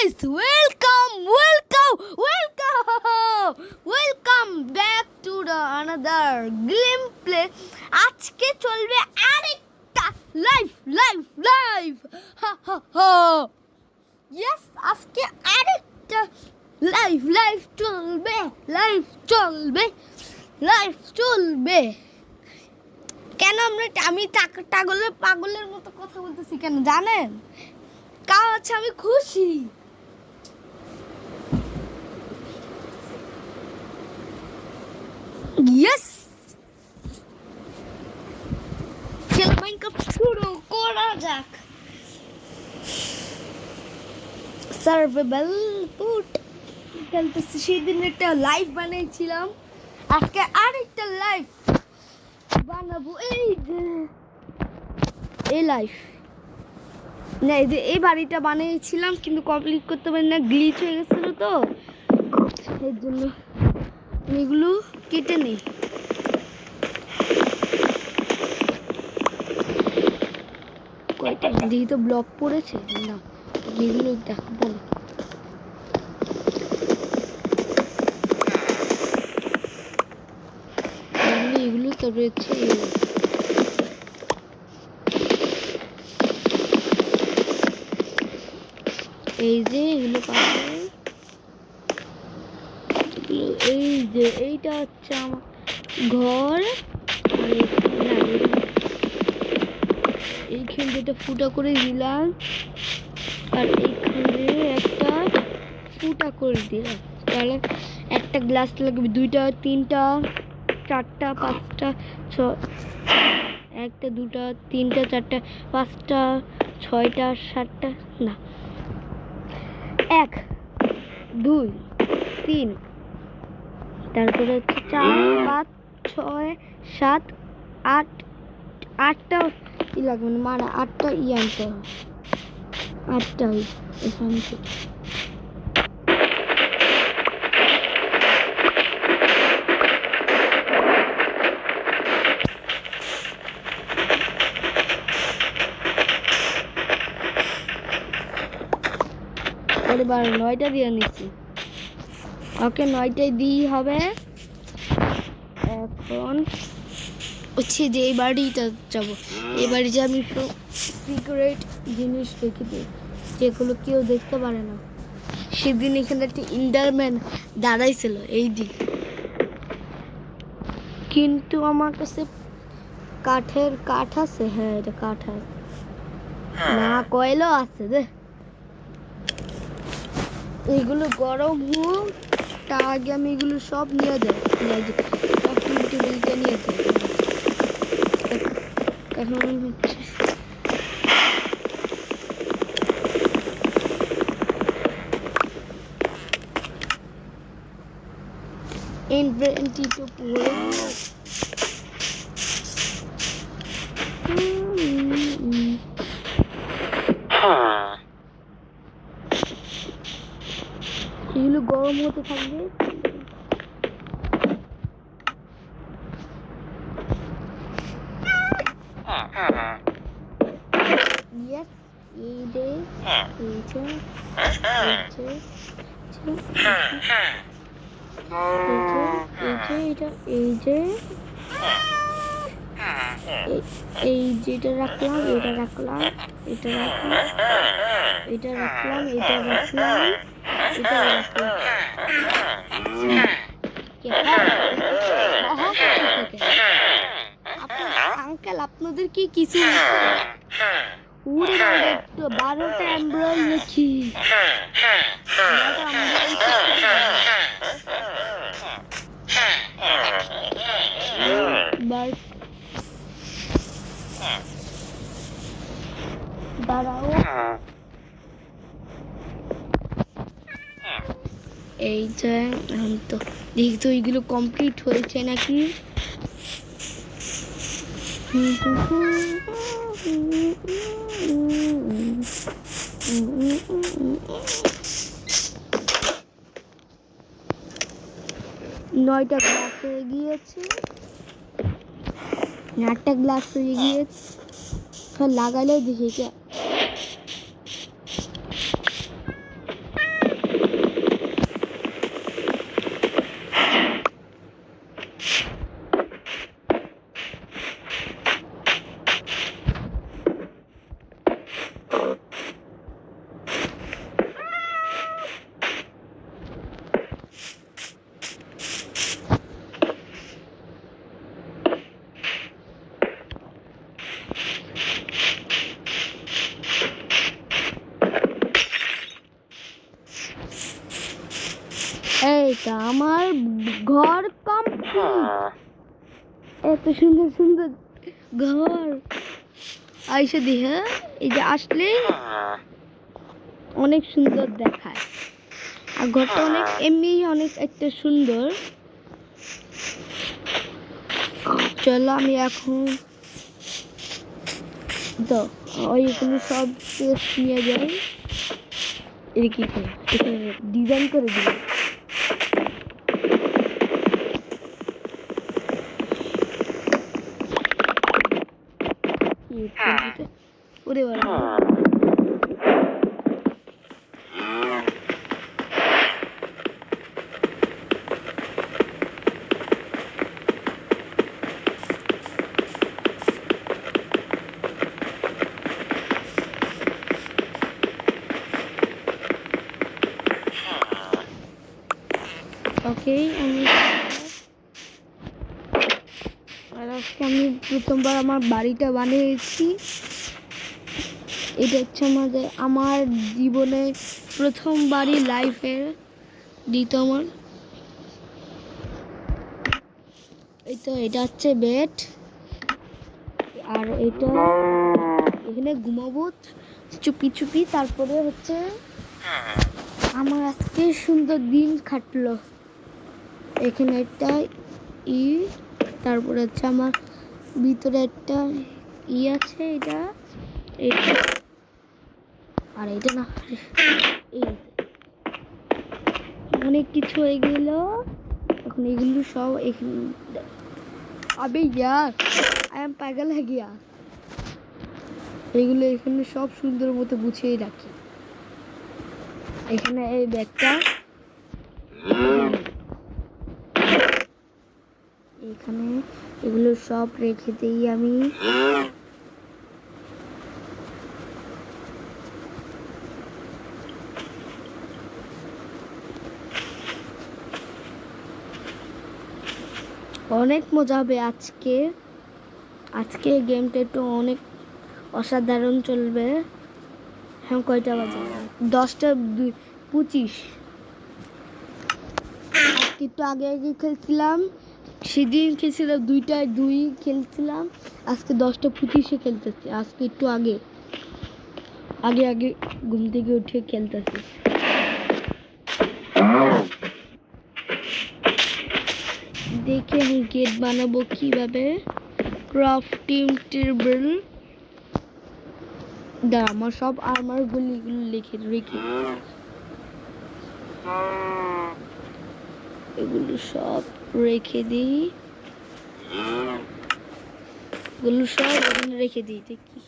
guys, welcome back to the another gameplay. আজকে চলবে আরেকটা লাইভ yes আজকে আরেকটা লাইভ চলবে কেন আমি পাগলের মতো কথা বলতেছি কেন জানেন? কারণ হচ্ছে আমি খুশি। ইয়েস, মাইনক্রাফট শুরু করা যাক। সার্ভাইভাল বুট খেলতেছি। সেদিন একটা লাইভ বানিয়েছিলাম, আজকে আরেকটা লাইভ বানাবো। এই লাইভ না, এই বাড়িটা বানিয়েছিলাম কিন্তু কমপ্লিট করতে পারি না, গ্লিচ হয়ে গেছিল তো এর জন্য এগুলো কেটে নেই। কয়টা দিই তো ব্লক পড়েছে না, এগুলো দেখবো না। এগুলো তো রয়েছে, এই যে এগুলো পাবে। এই যে এইটা হচ্ছে আমার ঘর, এইখানে যেটা ফুটা করে দিলাম আর এইখানে একটা ফুটা করে দিলাম। তাহলে একটা গ্লাস লাগবে, 2টা 3টা 4টা 5টা 6, 1টা 2টা 3টা 4টা 5টা 6টা 7টা না, 1 2 3, তারপরে হচ্ছে 4 5 6 7 8, 8টা ই লাগবে না, মানে 8টা ই আনতে হবে, 8টা এখান থেকে। এবার 9টা দিয়ে নিচ্ছি, ওকে 9টাই দিই হবে। এখন হচ্ছে যে এই বাড়িটা যাবো, এই বাড়িতে আমি সব সিক্রেট জিনিস রেখে দিই যেগুলো কেউ দেখতে পারে না। সেদিন এখানে একটা ইন্ডারম্যান দাঁড়াইছিল এই দিক, কিন্তু আমার কাছে কাঠ আছে। হ্যাঁ এটা কাঠ আছে না, কয়লা আছে রে। এগুলো গরম হোক তার আগে আমি এগুলো সব নিয়ে যাই, টেবিলটা নিয়ে যাই। এখন হচ্ছে ইনভেন্টরি তো পুরো এগুলো গরম হতে থাকবে। Yes, এই যে যেটা রাখলাম, এটা রাখলাম, এটা রাখলাম, এটা রাখলাম, এটা রাখলাম, এটা রাখলাম। আঙ্কেল আপনাদের কি কিছু 12টা এমব্রয়েড নাকি? দাঁড়াও, এই যে তো দেখি তো এইগুলো কমপ্লিট হয়েছে নাকি। নয়টা গ্লাস হয়ে গিয়েছে, 8টা গ্লাস হয়ে গিয়েছে। লাগালে দেখি এই তো আমার ঘর কমপ্লিট। এত সুন্দর সুন্দর ঘর আইসে দিয়ে এই যে আসলে অনেক সুন্দর দেখায়। আর ঘরটা অনেক এমনি অনেক একটা সুন্দর। চলো আমি এখন তো ওইগুলো সব টেস্ট নিয়ে যাই। এখানে ডিজাইন করে দিই। ওরে বাবা ওকে আর আজকে আমি প্রথমবার আমার বাড়িটা বানিয়েছি। এটা হচ্ছে আমার জীবনের প্রথম বাড়ি, লাইফের দ্বিতীয় আমার। এই তো এটা হচ্ছে বেড, আর এটা এখানে ঘুমাবো চুপি চুপি। তারপরে হচ্ছে আমার আজকে সুন্দর দিন কাটলো। এখানে একটা তারপরে হচ্ছে আমার ভিতরে একটা আছে, এটা আর এটা না, এই অনেক কিছু হয়ে গেল। এখন এগুলো সব এখানে আবে यार আই এম পাগল হয়ে গিয়া। এগুলো এখানে সব সুন্দর মতো গুছিয়ে রাখি। এখানে এই ব্যাগটা, এখানে এগুলো সব রেখে দিই আমি। অনেক মজা হবে আজকে। আজকে গেমটা একটু অনেক অসাধারণ চলবে। হ্যাঁ কয়টা বাজে? 10:25। একটু আগে আগে খেলছিলাম, সেদিন খেলছিলাম 2:02 খেলছিলাম। আজকে 10:25 খেলতেছি। আজকে একটু আগে আগে আগে ঘুম থেকে উঠে খেলতেছি। দেখে আমি গেট বানাবো কিভাবে। ক্রাফটিং টেবিল, দাঁড়া আমার সব আর্মার গুলিগুলো লিখে রেখে, এগুলো সব রেখে দিই। এগুলো সব এখানে রেখে দিই। দেখি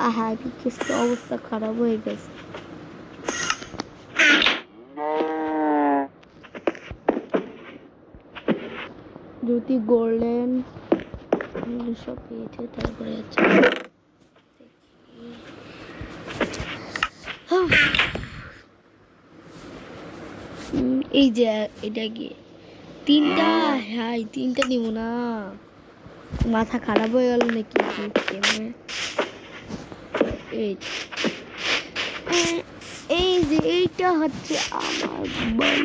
আহা কিছু অবস্থা খারাপ হয়ে গেছে। যদি গোল্ডেন সব পেয়েছে, তারপরে আছে এই যে এটা কি 3টা? হ্যাঁ 3টা নিব না, মাথা খারাপ হয়ে গেল নাকি? এই যে এইটা হচ্ছে আমার বাড়ি।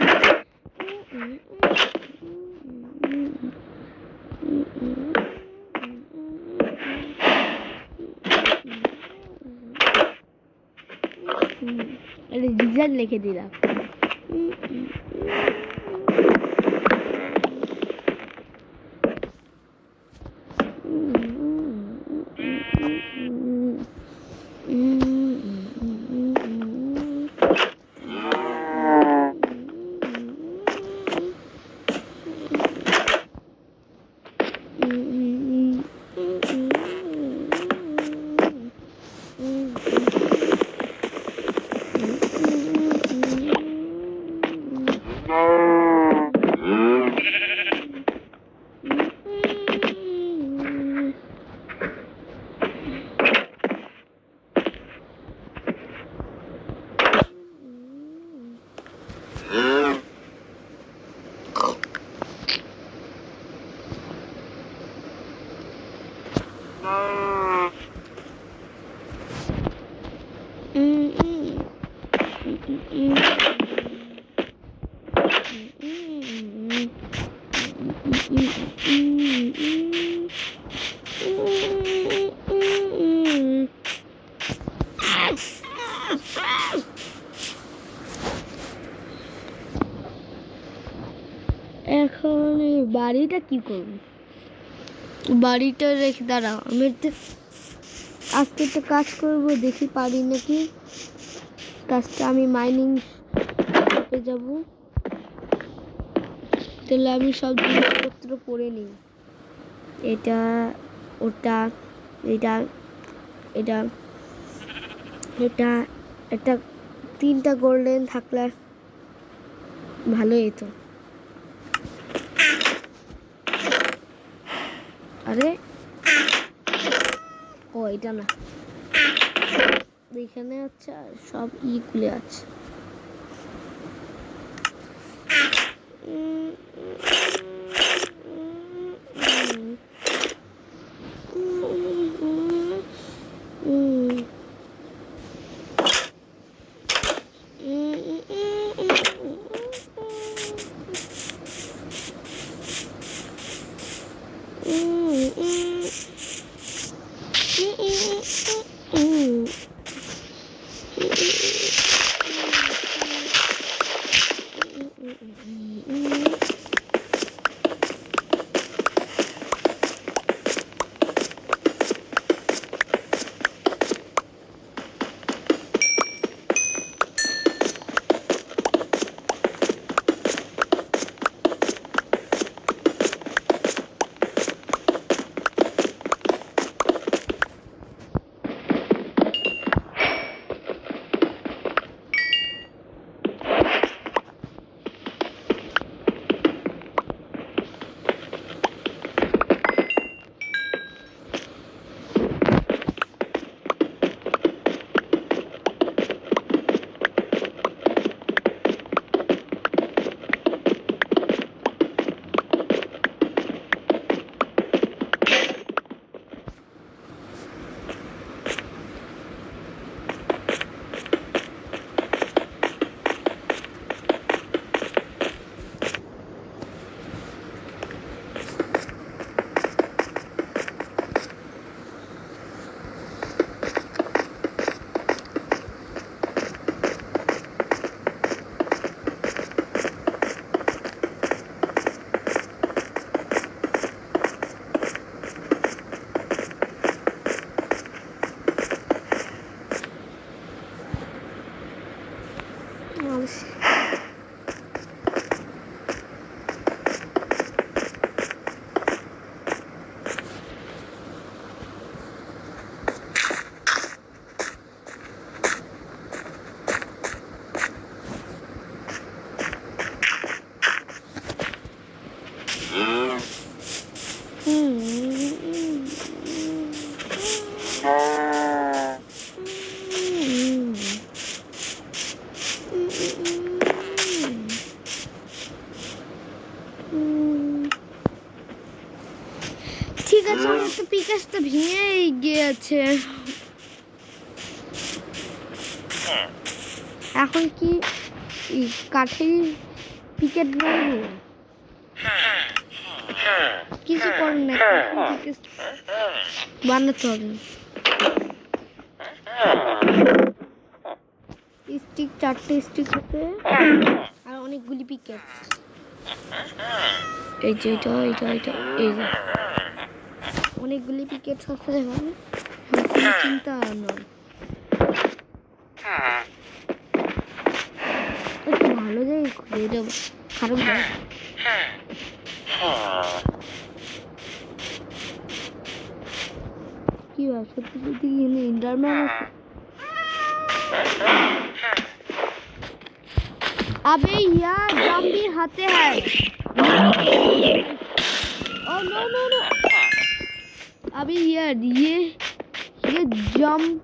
ডিজাইন লিখে দিলাম। বাড়িটা কি করব? বাড়িটা রেখে দাঁড়াও, আমি আজকে একটা কাজ করব, দেখি পারি নাকি। কাজটা আমি মাইনিং শপে যাব, তাহলে আমি সব জিনিসপত্র করে নিই। এটা, ওটা, এটা, এটা, এটা, একটা 3টা গোল্ডেন থাকলে ভালো হতো। আরে ও এটা না, এখানে আছে সব খুলে আছে। ঠিক আছে, আমার তো পিকাসটা ভেঙে গিয়েছে। এখন কি কাঠের পিকেট বানাবো? কিছু করার না, বানাতে হবে। স্টিক 4টে স্টিক আছে আর অনেকগুলি পিকেট। এই যে এটা এটা এটা এই যে অনেকগুলি পিকেট আছে। এখন কোনো চিন্তা নয়, একটু ভালো জায়গায় খুঁজে দেবো। খারাপ কি হয়, সত্যি সত্যি ইন্টারম্যান আছে? अबे यार जॉम्बी आते हैं। ओह नो नो नो, अबे यार ये jump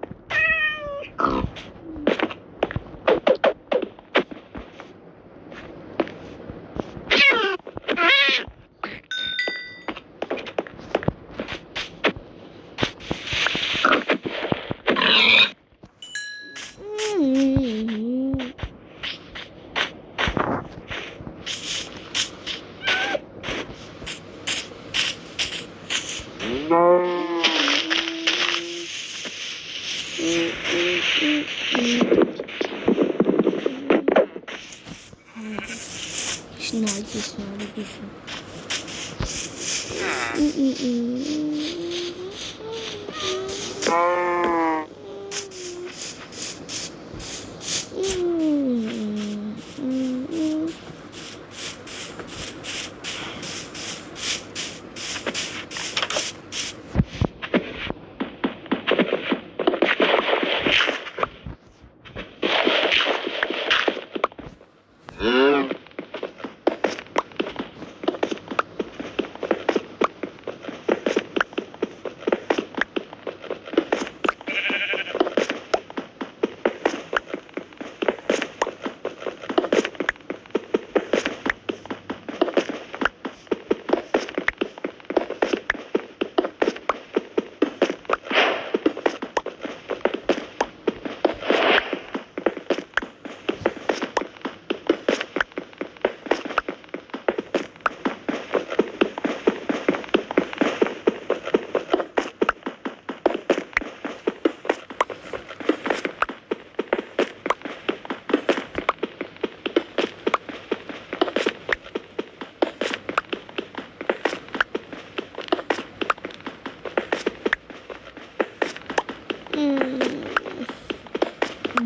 Krishna, Krishna, Krishna.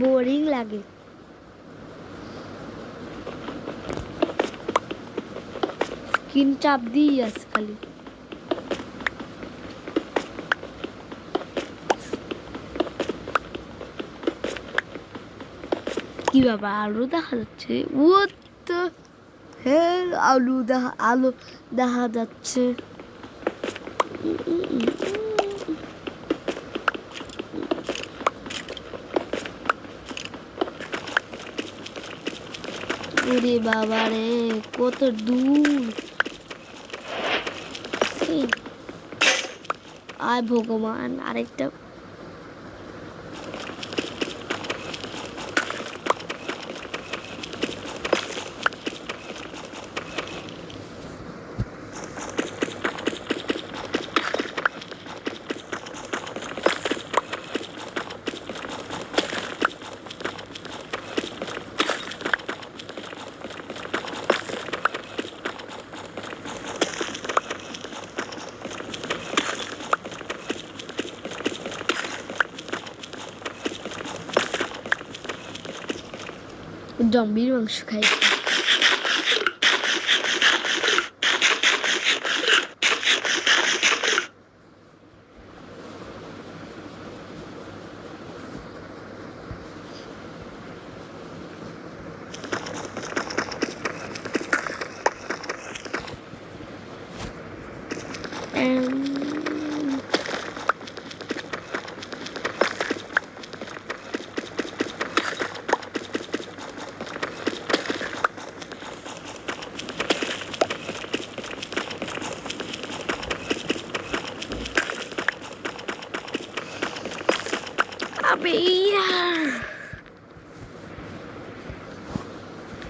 Boring লাগে। স্ক্রিন চাপ দিই আছে খালি। কি বাবা আলু দেখা যাচ্ছে? What the hell? আলু দেখা যাচ্ছে। ওরে বাবা রে, কত দূর! আয় ভগবান, আরেকটা। জম্বির মাংস খাই।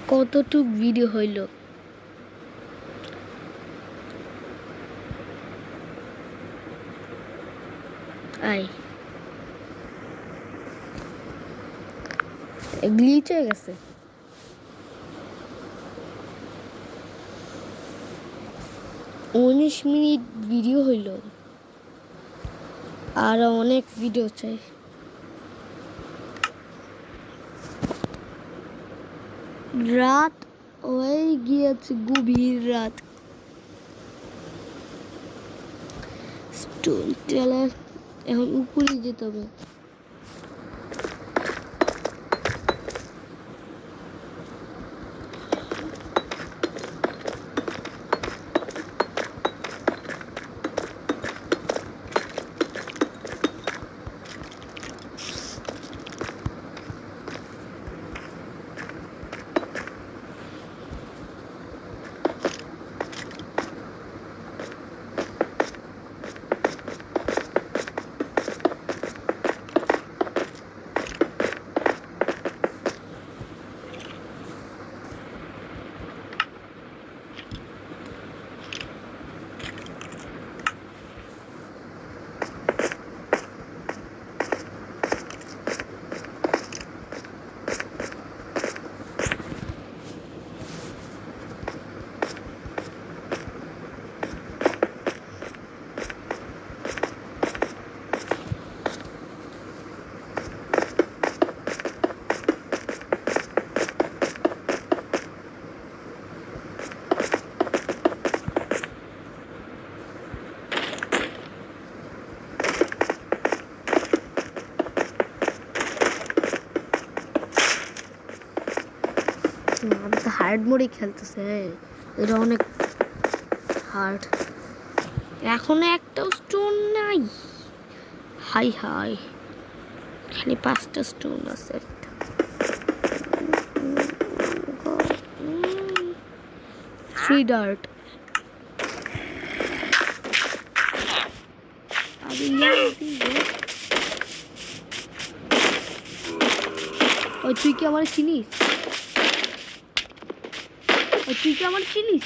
কতটুক ভিডিও হইল? গ্লিচ হয়ে গেছে। উনিশ মিনিট ভিডিও হইল, আর অনেক ভিডিও চাই। রাত হয়ে গিয়েছে, গভীর রাত। স্টোন টেলার এখন উপরে যেতে হবে। আমি তো হার্ড মোডে খেলতেছে, এটা অনেক হার্ড। এখন একটাও স্টোন নাই। হাই হাই, খালি 5টা স্টোন আছে। Three dart. ওই তুই কি আমার চিনিস? তুই কি আমার চিনিস?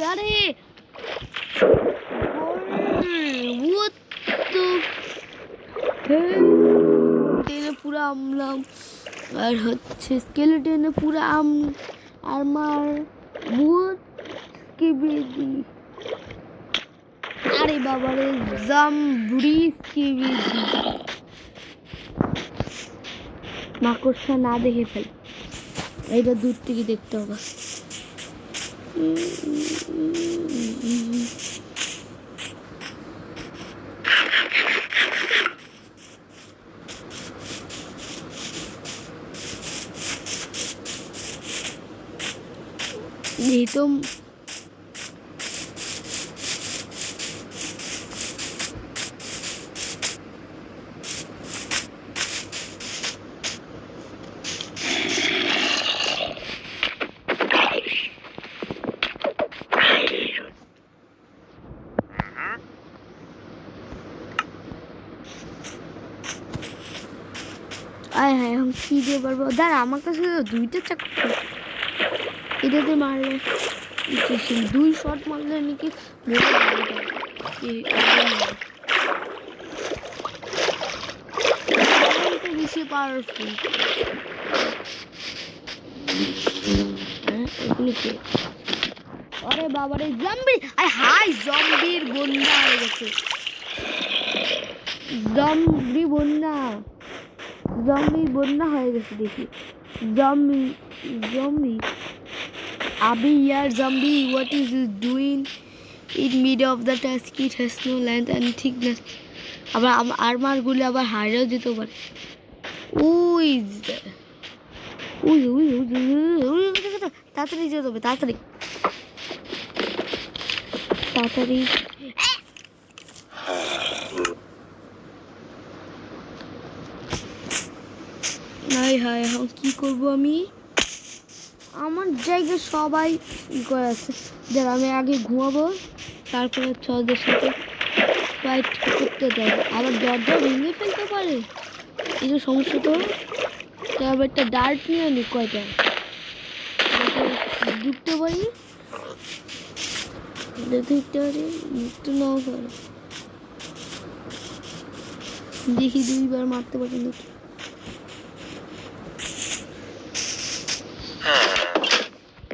আরে what the টেনে পুরো আমলাম আর হচ্ছে স্কেলেটনে পুরো আমার ভূত স্কিবিডি আরে বাবারে জাম্বুরি স্কিবিডি মাকড়সা না দেখে ফেল এটা দূর থেকে দেখতে হবে ये तो आए हैं हम सीधे बर्बाद दार আমার কাছে দুইটা চাকু এটাতে মারলে দুই শট মারলে নাকি বেশি পাওয়ারফুল আরে বাবারে জম্বি আরে হাই জম্বির বন্যা হয়ে গেছে জম্বি বন্যা হয়ে গেছে দেখি zombie Abhi yaar zombie, what is you doing in mid of the task? It has no length and thickness. আবার আর্মার গুলি আবার হারিয়েও যেতে পারে তাড়াতাড়ি যেতে হবে তাড়াতাড়ি নাই হায় এখন কি করবো আমি আমার জায়গায় সবাই করে আছে যার আমি আগে ঘুমাবো তারপরে ছোটদের সাথে ফাইট করতে যাবো আবার দরজা ভেঙে ফেলতে পারে এই সমস্যা তো আবার একটা ডার্ট নিয়ে নি কয়টা ঢুকতে পারি ঢুকতে পারি ঢুকতে নাও পারে দেখি দুইবার মারতে পারি নাকি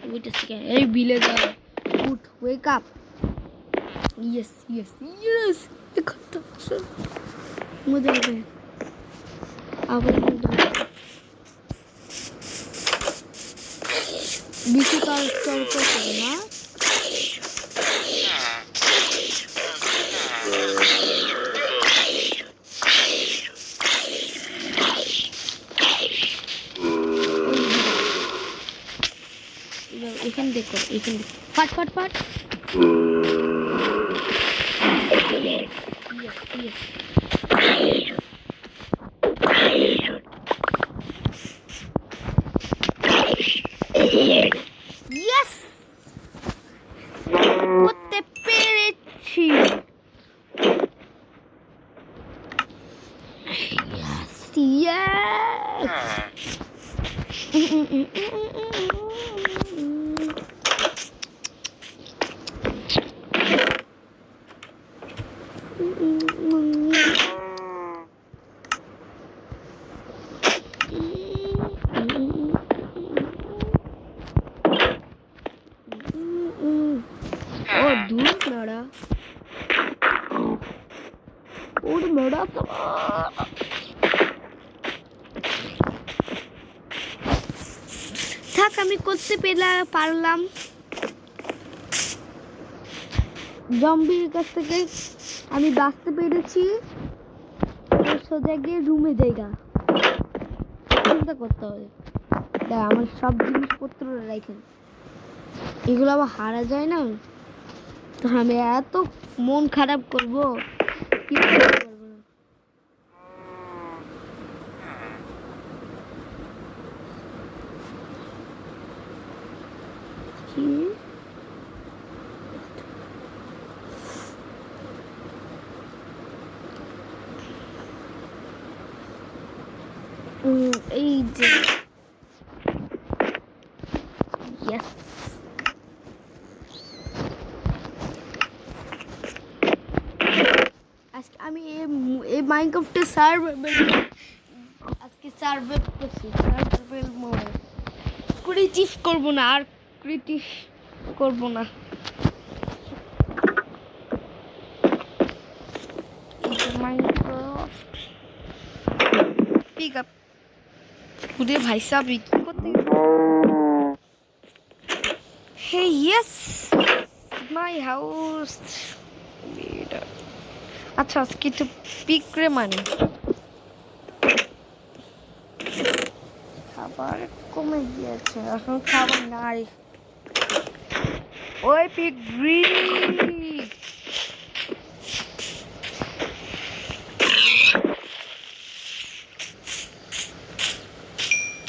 Wait a second. Hey, villager. Good. Wake up. Yes. I got the option. मुझे लगे. आवाज़ मुझे. बीसी का स्टोर को करना. এখানে দেখো এখানে ফাট yes করতে পেরেছি yes থাক আমি করতে পারলাম জম্বির কাছ থেকে আমি বাঁচতে পেরেছি সোজা গিয়ে রুমে জায়গা চিন্তা করতে হবে আমার সব জিনিসপত্র রাখেন এগুলো আবার হারা যায় না তো আমি এত মন খারাপ করবো কি করবো না কি এই যে yes টু সার্ভাইভাল। আজকে সার্ভাইভাল মোড। ক্রিয়েটিভ করবো না আর, ক্রিয়েটিভ করবো না। Minecraft pick up. ওরে ভাই সাহেব কি করতে? Hey yes, my house. আচ্ছা আজকে তো পিক রে মানে খাবার কমে গিয়েছে, এখন খাবার নাই। ওই পিক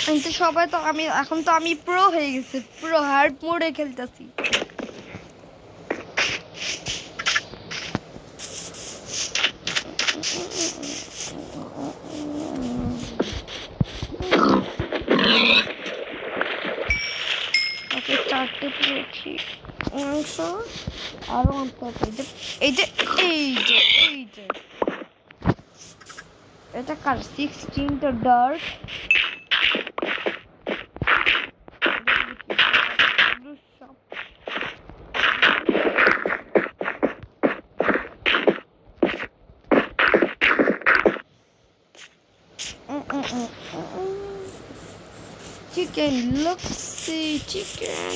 কিন্তু সবাই তো, আমি এখন তো আমি প্রো হয়ে গেছি, প্রো হার্ড মোডে খেলতেছি। ওকে 4টে পেয়েছি মাংস, আরো অন্তত এই যে এটা কার 16 তো dark. Chicken, look, see chicken.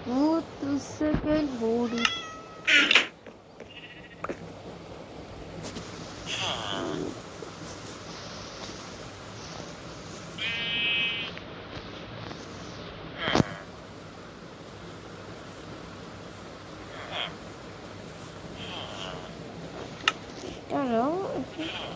What the second body? আছে।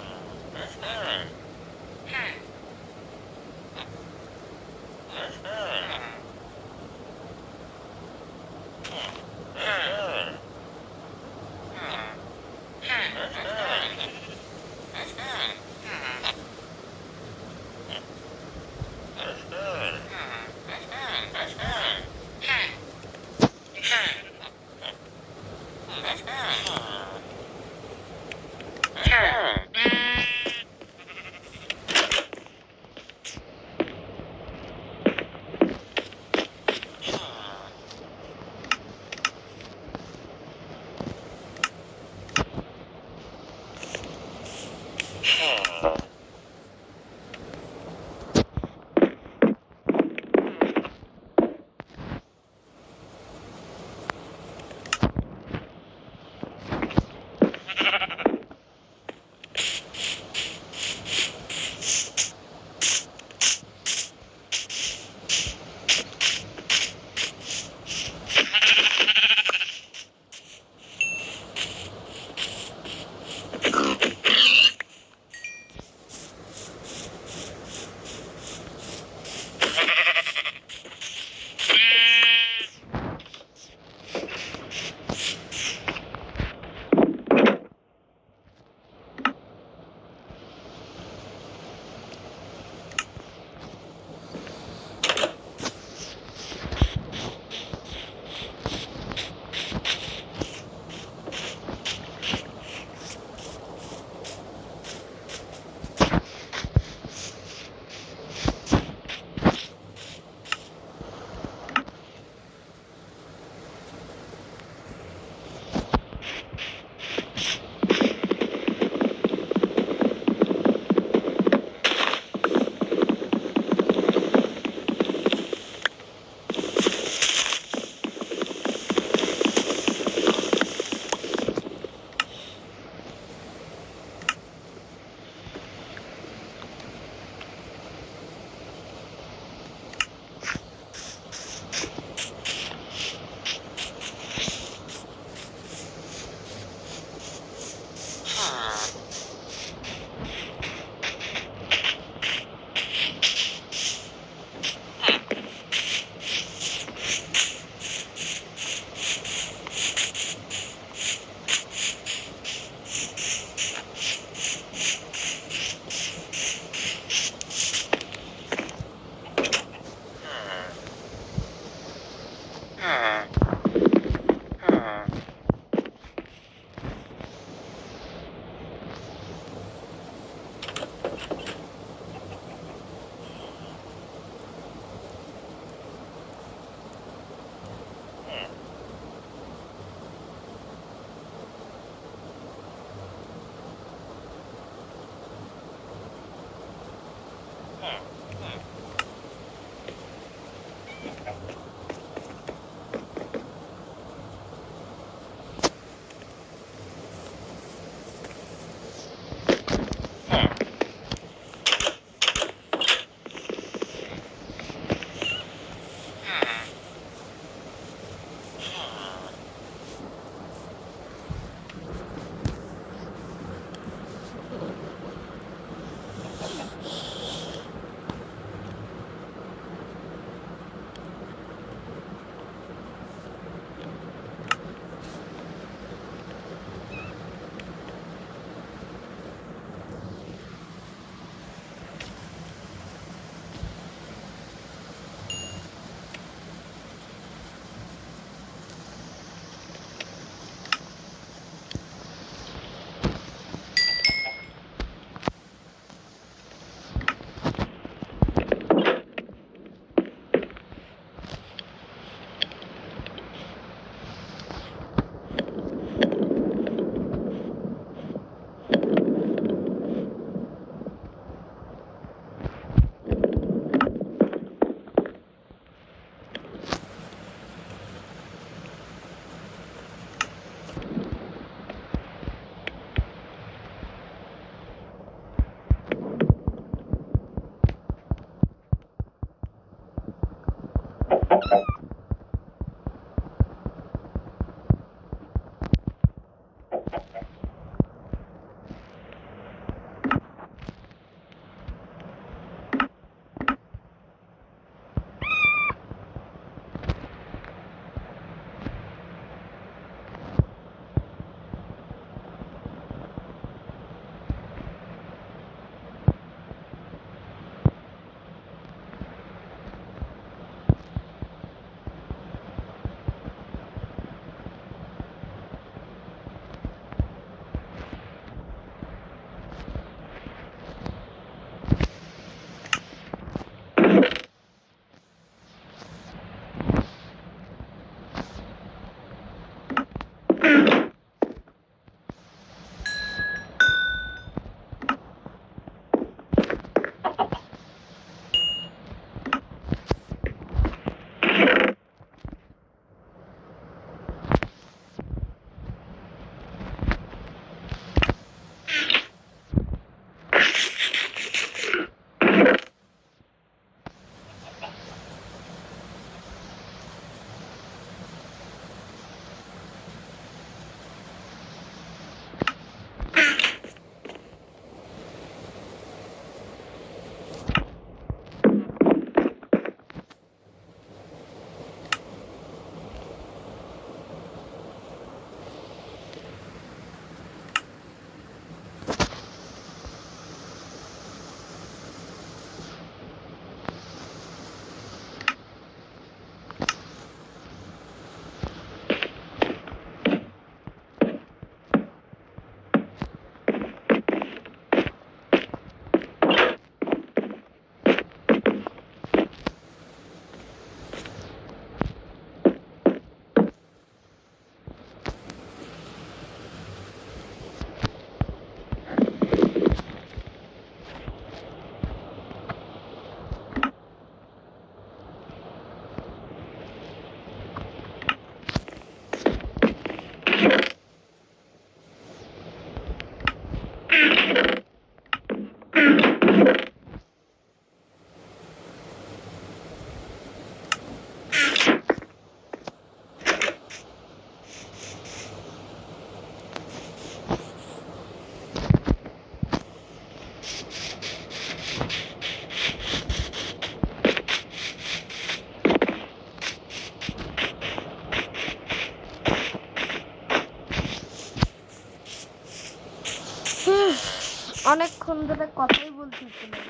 অনেকক্ষণ ধরে কথাই বলতেছিলাম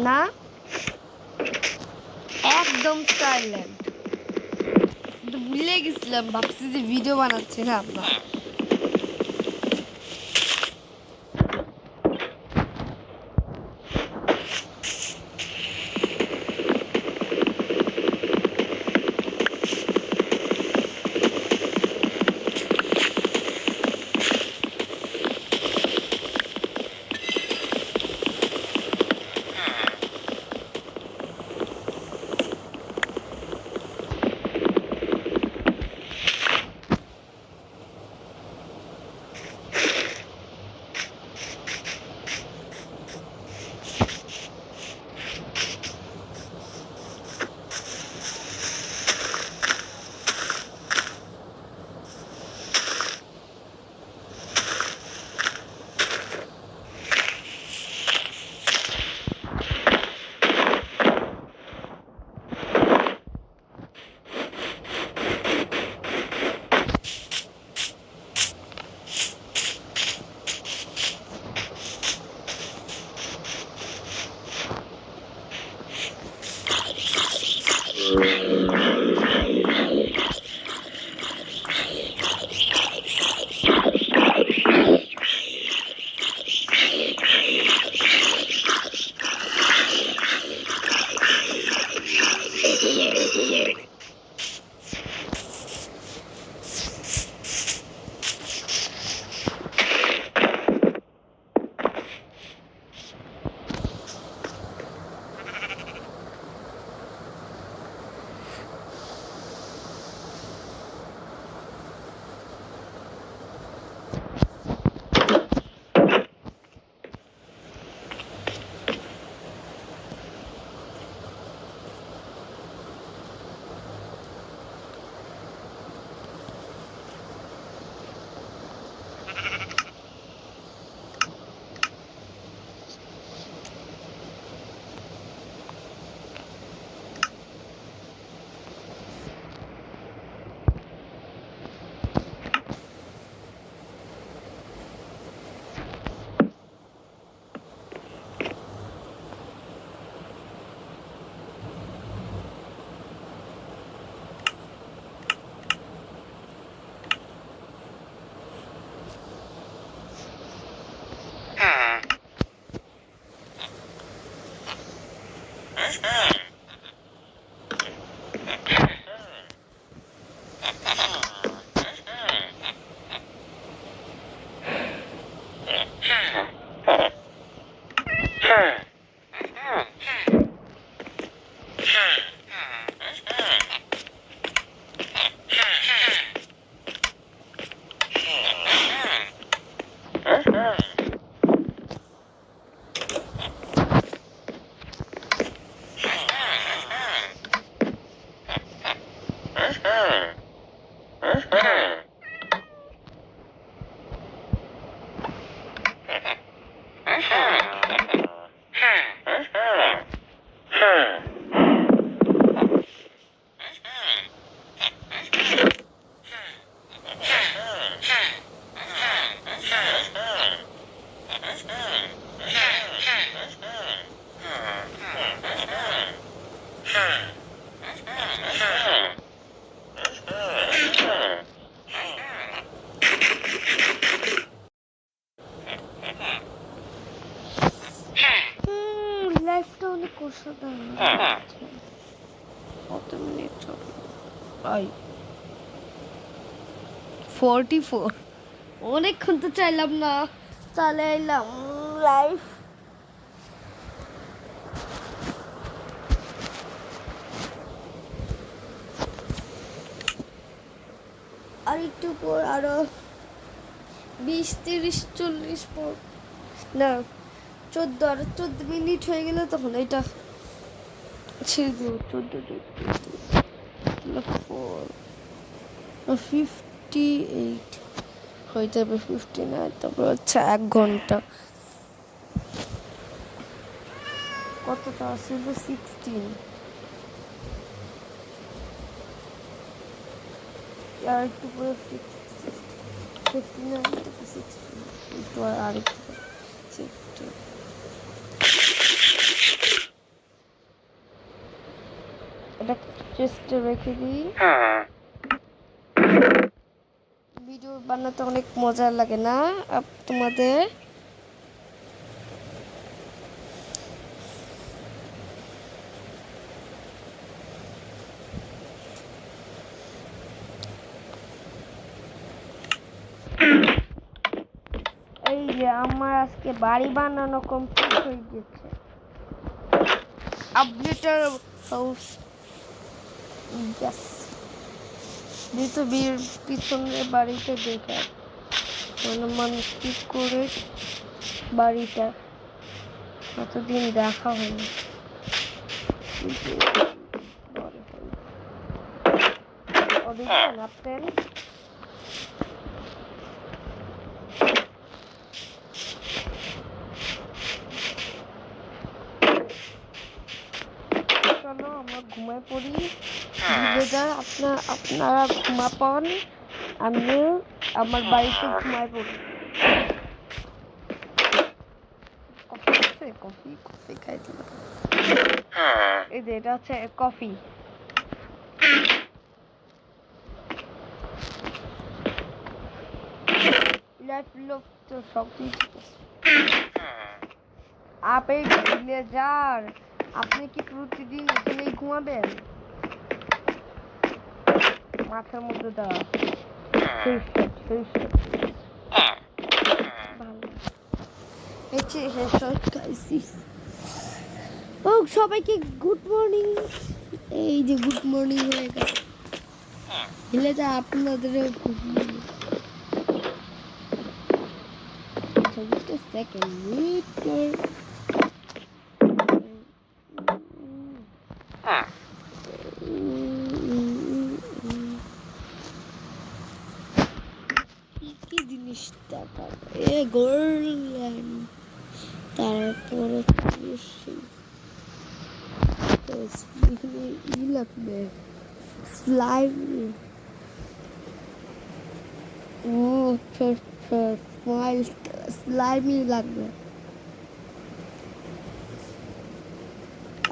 না, একদম সাইলেন্ট। ভুলে গেছিলাম, ভাবছি যে ভিডিও বানাচ্ছি না আপনার। লাইফটা অনেক অসাধারণ। কত মিনিট ভাই? 44। অনেকক্ষণ তো চাইলাম না, চলে এলাম লাইফ। আর একটু পর আরো 20, 30, 40 পর, না 14, আর 14 মিনিট হয়ে গেলে তখন এটা ছেড়ে দেবো। 14, 4, 58। হয়ে যাবে 59, তারপর হচ্ছে 1 ঘন্টা। কতটা ছিল? 16। আর একটু পরে 59 থেকে 16 একটু আর একটু 60। এটা চেষ্টা রেখে দিই। ভিডিও বানাতে অনেক মজা লাগে না তোমাদের? এই যে আমার আজকে বাড়ি বানানো কমপ্লিট হয়ে গেছে। আপডেটার হাউস গ্যাস যেহেতু বিয়ের পিছনে বাড়িতে দেখা মানে মানুষ কি করে বাড়িটা কতদিন দেখা হয়নি। আপনার চলো আমরা ঘুমায় পড়ি। আপনারা ঘুমাপন, আমিও আমার বাড়িতে ঘুমায় পড়ি। কফি খাই দিলাম। এই যে এটা হচ্ছে কফি। লাইফ লোক তো সব কিছু আপে ভুলে যান। আপনি কি প্রতিদিন এখানেই ঘুমাবেন? মাথার মধ্যে দাও। সবাইকে গুড মর্নিং। এই যে গুড মর্নিং হয়ে গেছে। ভুলে যা আপনাদের সেকেন্ড কি জিনিসটা গোল্ডল্যান্ড, তারপর লাগবে স্লাইম। স্লাইমই লাগবে।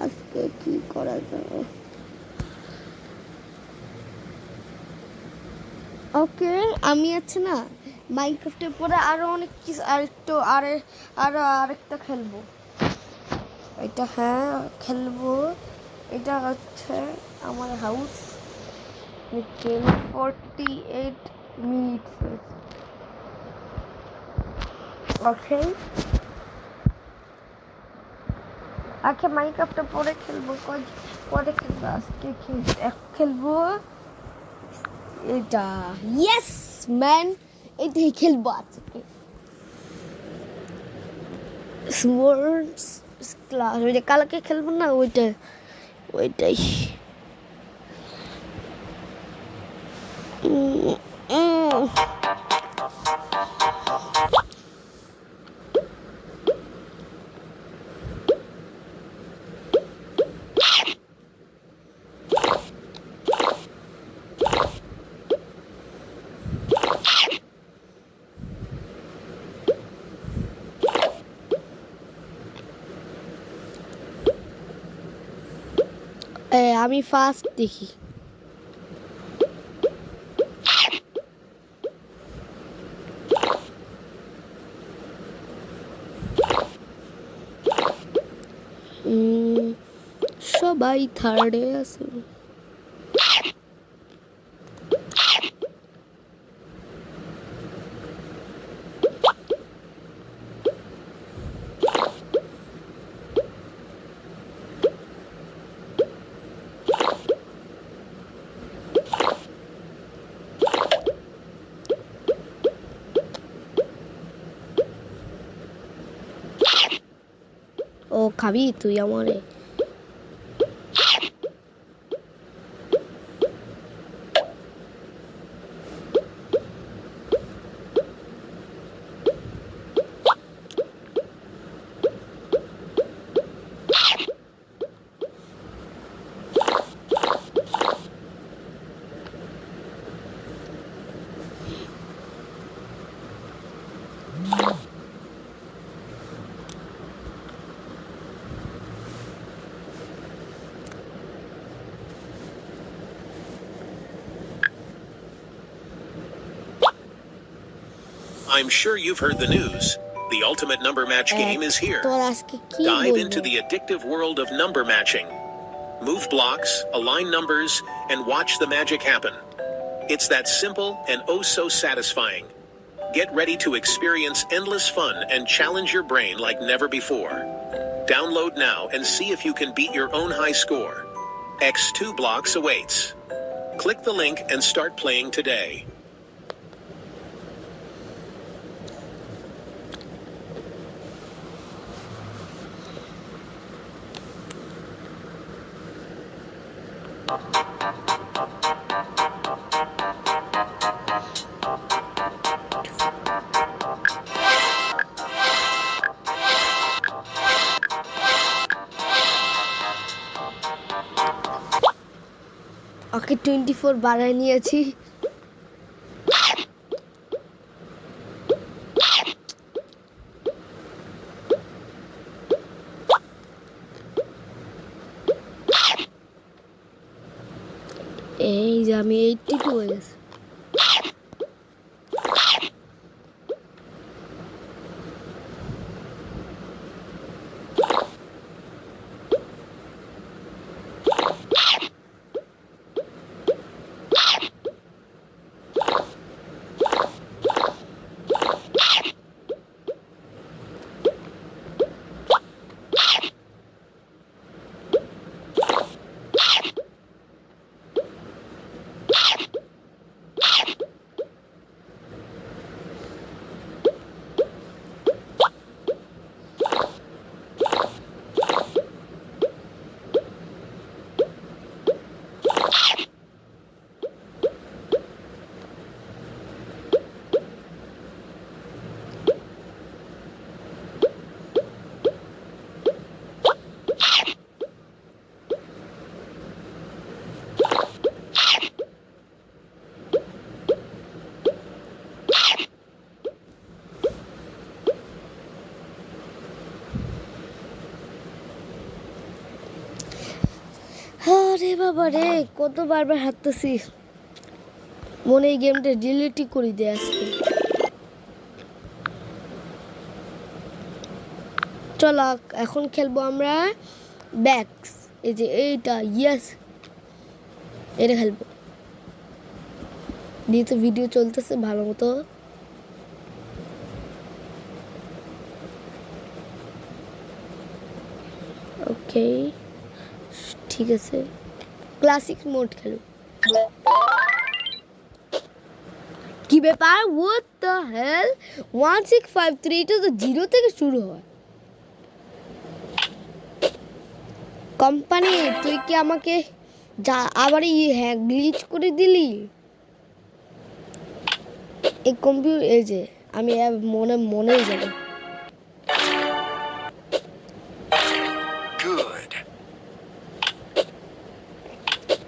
আজকে কি করা যাবে? ওকে, আমি আছে না মাইনক্রাফটের পরে আরো অনেক কিছু আরেকটা খেলবো। এটা হ্যাঁ খেলবো। এটা হচ্ছে আমার হাউস। 48 মিনিটস। ওকে আজকে মাইনক্রাফটের পরে খেলবো। পরে খেলবো। আজকে খেলবো এটা। ইয়েস ম্যান, এটাই খেলবো আজকে। স্পোর্টস ক্লাস ওইটা কালকে খেলবো না, ওইটাই। আমি ফার্স্ট দেখি। সবাই থার্ডে আছে। ও খাবি তুই আমারে? I'm sure you've heard the news. The ultimate number match game is here. তোর আজকে কি Dive বলবো? into the addictive world of number matching. Move blocks, align numbers, and watch the magic happen. It's that simple and oh so satisfying. Get ready to experience endless fun and challenge your brain like never before. Download now and see if you can beat your own high score. X2 Blocks awaits. Click the link and start playing today. ওকে 24 বাড়ায় নিয়েছি। এই যে আমি 82 হয়ে গেছে। আরে বাবা রে, কত বারবার হাঁটতেছি, মনে এই গেমটা ডিলিটই করে দেয় আজকে। চলো এখন খেলবো আমরা ব্যাকস, এই যে এইটা, ইয়েস এটা খেলবো। দিয়ে তো ভিডিও চলতেছে ভালো মতো। ওকে ঠিক আছে, ক্লাসিক মোড খেলো। কি ব্যাপার, হোয়াট দ্য হেল, 1653 এটা তো 0 থেকে শুরু হয়। কোম্পানি তুই কি আমাকে যা আবার হ্যাঁ গ্লিচ করে দিলি? এই কম্পিউটার, এই যে আমি মনেই যাবে।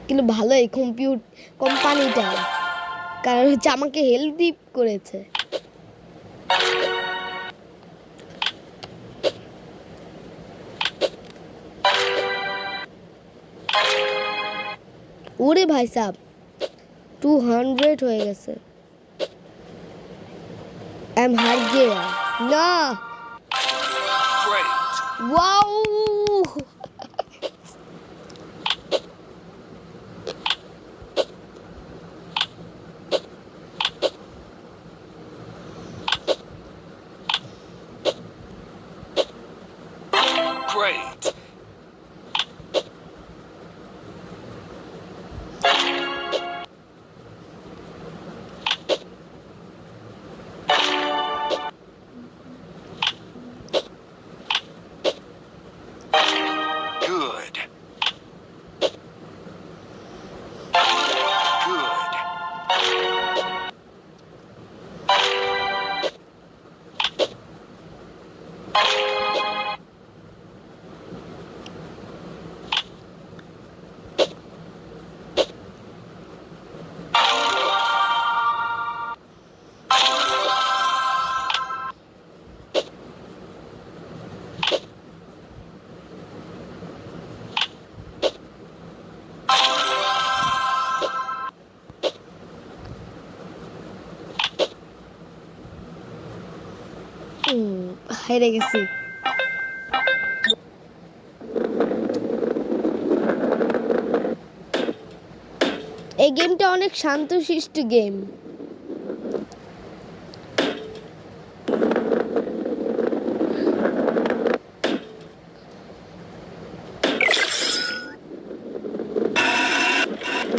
কিন্তু ভালো এই কোম্পানিটা, কারণ হচ্ছে আমাকে হেল্প করেছে। ওরে ভাই সাহেব 200 হয়ে গেছে। I'm hard gear. না ওয়াও, Great. Good. হেরে গেছি। এই গেমটা অনেক শান্তশিষ্ট গেম।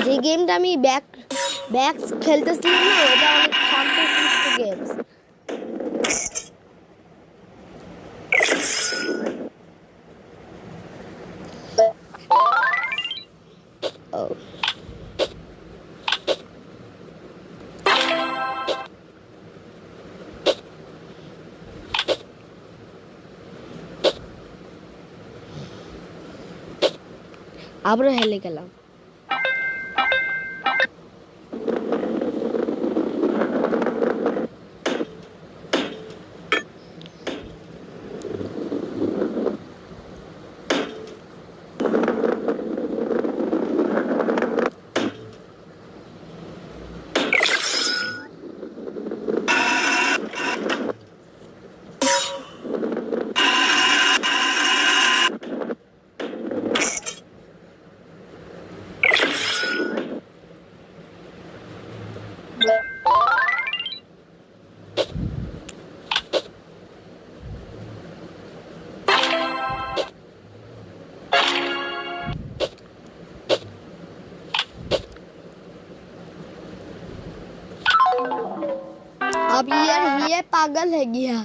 যে গেমটা আমি ব্যাক খেলতেছিলাম না, ওটা অনেক শান্তশিষ্ট গেম। আবারও হেলে গেলাম। अब यार ये पागल है गया।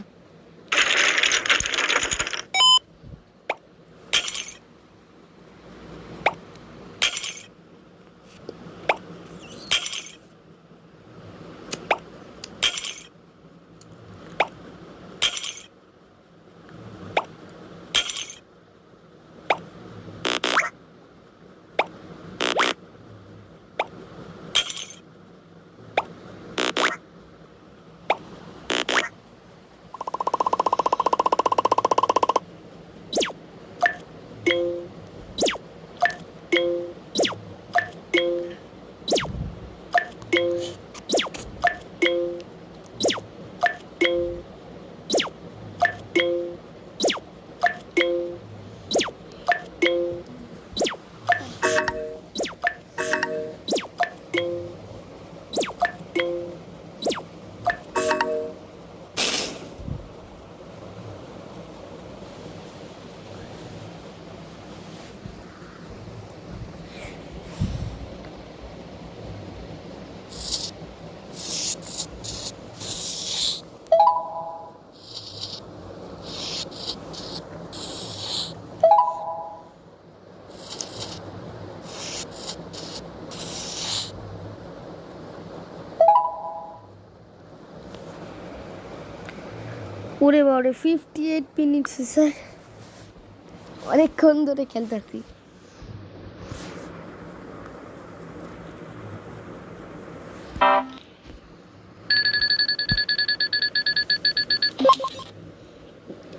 ওরে বাবারে 58 মিনিটস স্যার, অনেকক্ষণ ধরে খেলতেছি।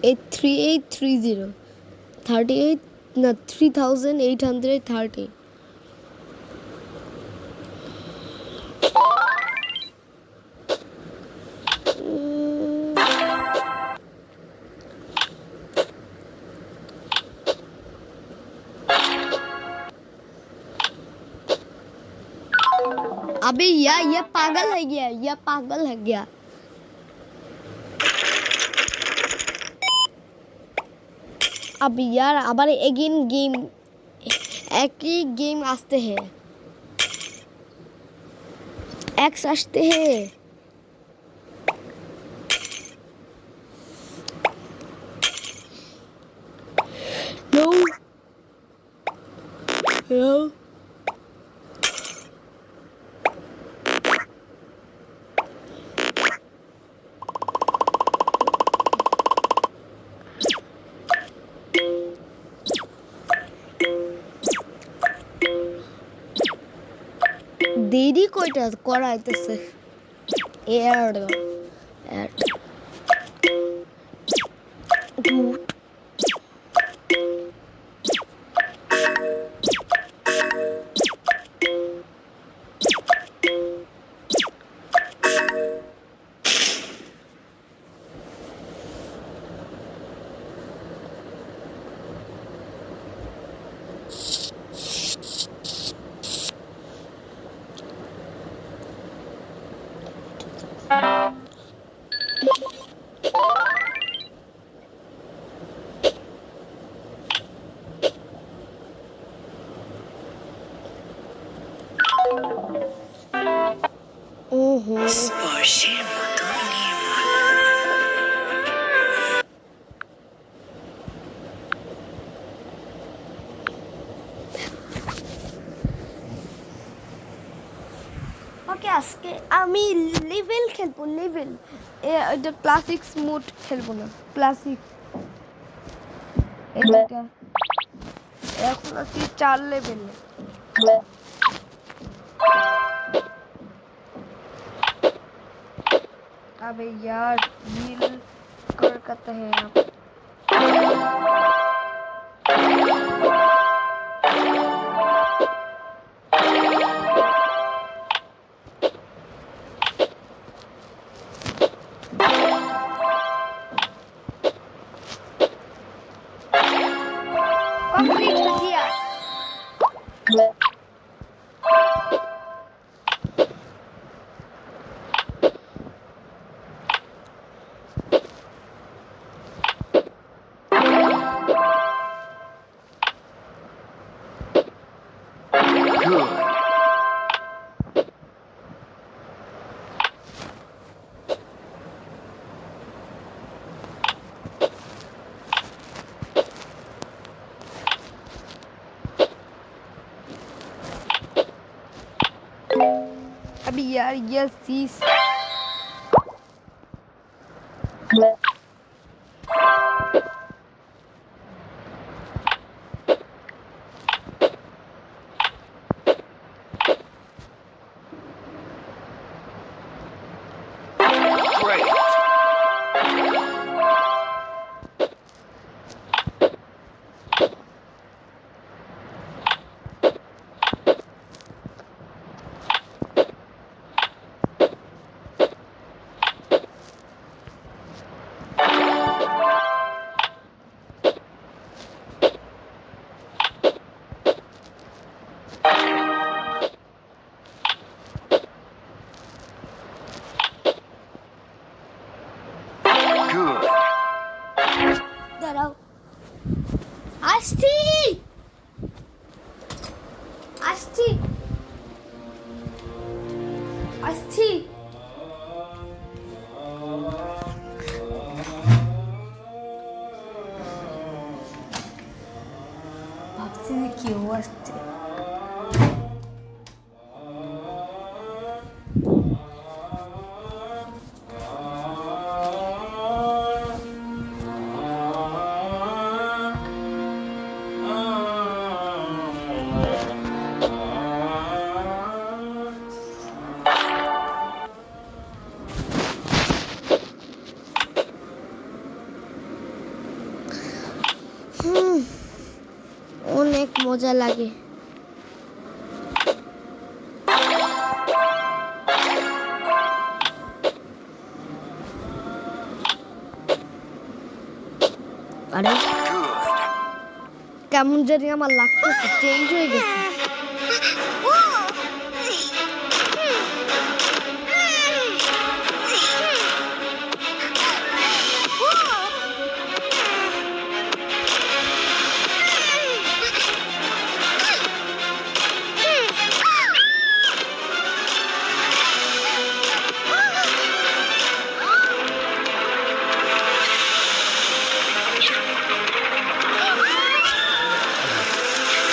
এইট 3830 38 না 3830। अबे ये पागल है गया, ये पागल है गया। अब यार আবার এগেইন গেম, একই গেম আসতে है, एक्स আসতে है। नो नो দেরি কয়টা করাইতেছে এয়ার এয়ার আজকে আমি লেভেল খেলবো, লেভেল। এটা ক্লাসিক্স মোড খেলবো না, ক্লাসিক এটা এখন আছি 4 লেভেলে। अबे यार हील कर करते हैं आप। कंप्लीट हो गया। अभी यार ये चीज দাঁড়াও, আসছি আসছি আসছি। ভাবছি যে কেউ আসছে। অনেক মজা লাগে। আরে কেমন জানি আমার লাগতেছে, চেঞ্জ হয়ে গেছে।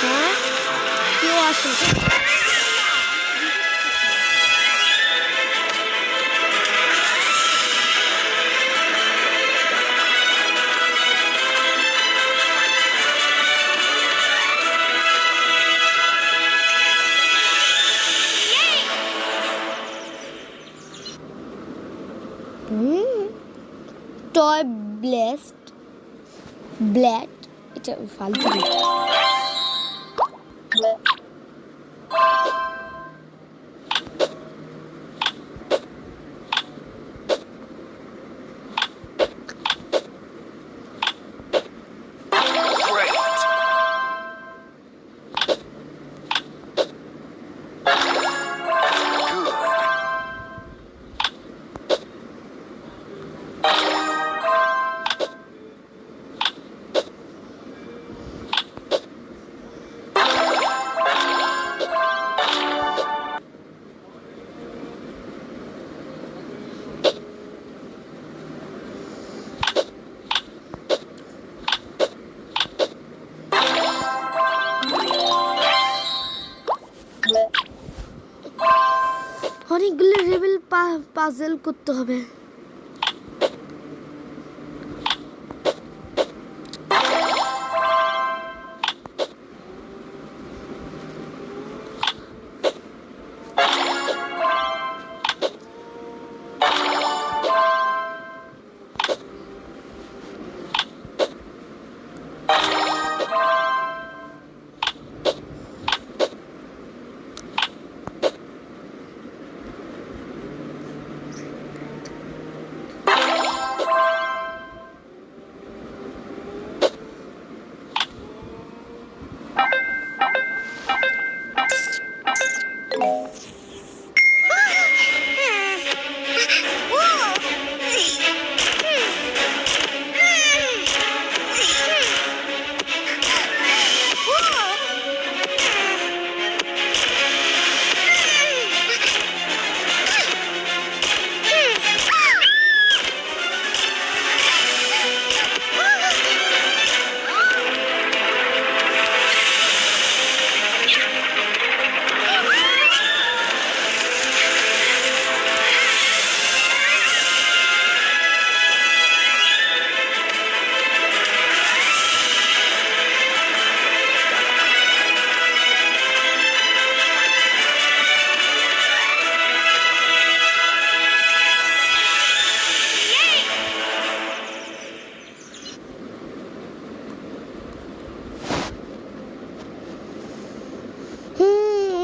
হ্যাঁ, কেউ আসে। টয় ব্লেড এটা ফালতু। পাজল করতে হবে।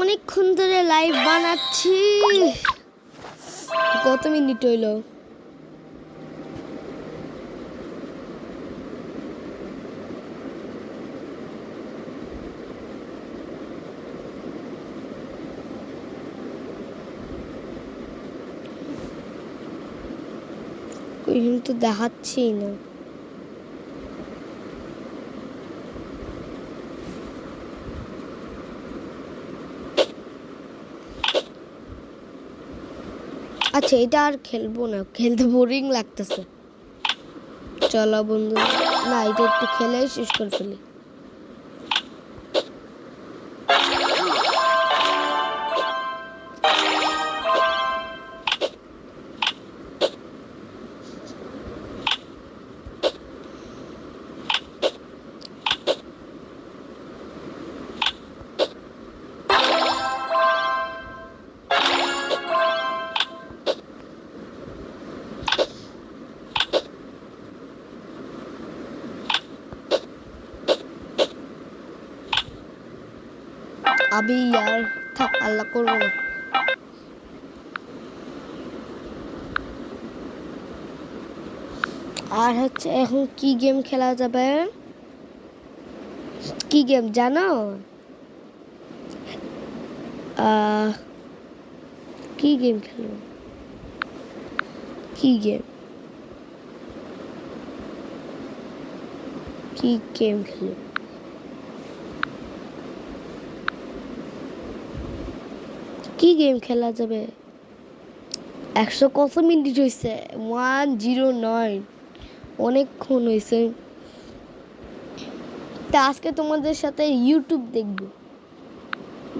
অনেকক্ষণ ধরে লাইভ বানাচ্ছি। কত মিনিট হইল? তো দেখাচ্ছি না। আচ্ছা, এটা আর খেলবো না, খেলতে বোরিং লাগতেছে। চলো বন্ধু, না এটা একটু খেলে শেষ করে ফেলি। আবি यार থাক, আল্লাহ করবো না। আর হচ্ছে এখন কি গেম খেলা যাবে? কি গেম জানো? কি গেম খেলবো? কি গেম খেলবো? কি গেম খেলা যাবে? 100 কত মিনিট হয়েছে? 109, অনেকক্ষণ হয়েছে। তা আজকে তোমাদের সাথে ইউটিউব দেখবো,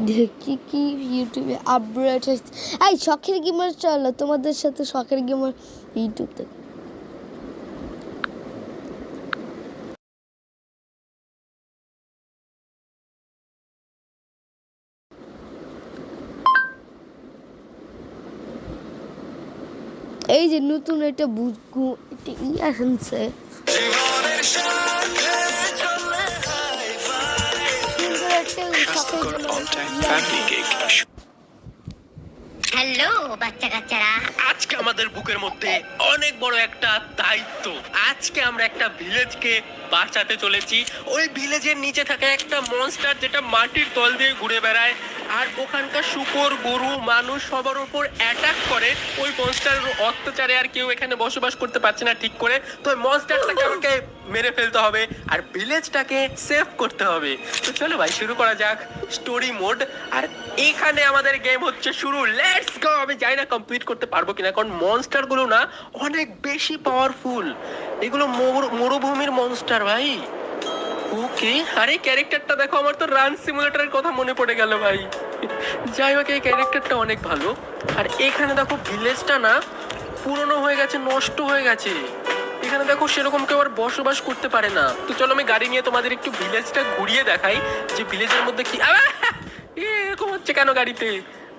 দেখি কি ইউটিউবে আপডেট হয়েছে। এই শখের গেমার, চলো তোমাদের সাথে শখের গেমার ইউটিউব দেখবো। এই যে নতুন একটা বুকু এটা আসছে, হ্যালো বাচ্চা কাচ্চারা, আজকে আমাদের বুকের মধ্যে অনেক বড় একটা দায়িত্ব। আজকে আমরা একটা ভিলেজকে বাঁচাতে চলেছি। ওই ভিলেজের নিচে থাকা একটা মনস্টার যেটা মাটির তল দিয়ে ঘুরে বেড়ায় আর ওখানকার শুকর গরু মানুষ সবার উপর অ্যাটাক করে। ওই মনস্টারের অত্যাচারে আর কেউ এখানে বসবাস করতে পারছে না ঠিক করে। তো ওই মনস্টারটাকে আমাকে মেরে ফেলতে হবে আর ভিলেজটাকে সেভ করতে হবে। তো চলো ভাই শুরু করা যাক স্টোরি মোড। আর এখানে আমাদের গেম হচ্ছে শুরু। Let's go. আমি জানি না কমপ্লিট করতে পারবো কিনা, কারণ মনস্টার গুলো না অনেক বেশি পাওয়ারফুল। এগুলো মরুভূমির মনস্টার ভাই। ওকে, আরে ক্যারেক্টারটা দেখো, আমার তো রান সিমুলেটরের কথা মনে পড়ে গেল ভাই। যাই হোক এই ক্যারেক্টারটা অনেক ভালো। আর এখানে দেখো ভিলেজটা না পুরনো হয়ে গেছে, নষ্ট হয়ে গেছে। এখানে দেখো সেরকম কেউ আর বসবাস করতে পারে না। তো চলো আমি গাড়ি নিয়ে তোমাদের একটু ভিলেজটা ঘুরিয়ে দেখাই যে ভিলেজের মধ্যে কি এরকম হচ্ছে কেন গাড়িতে।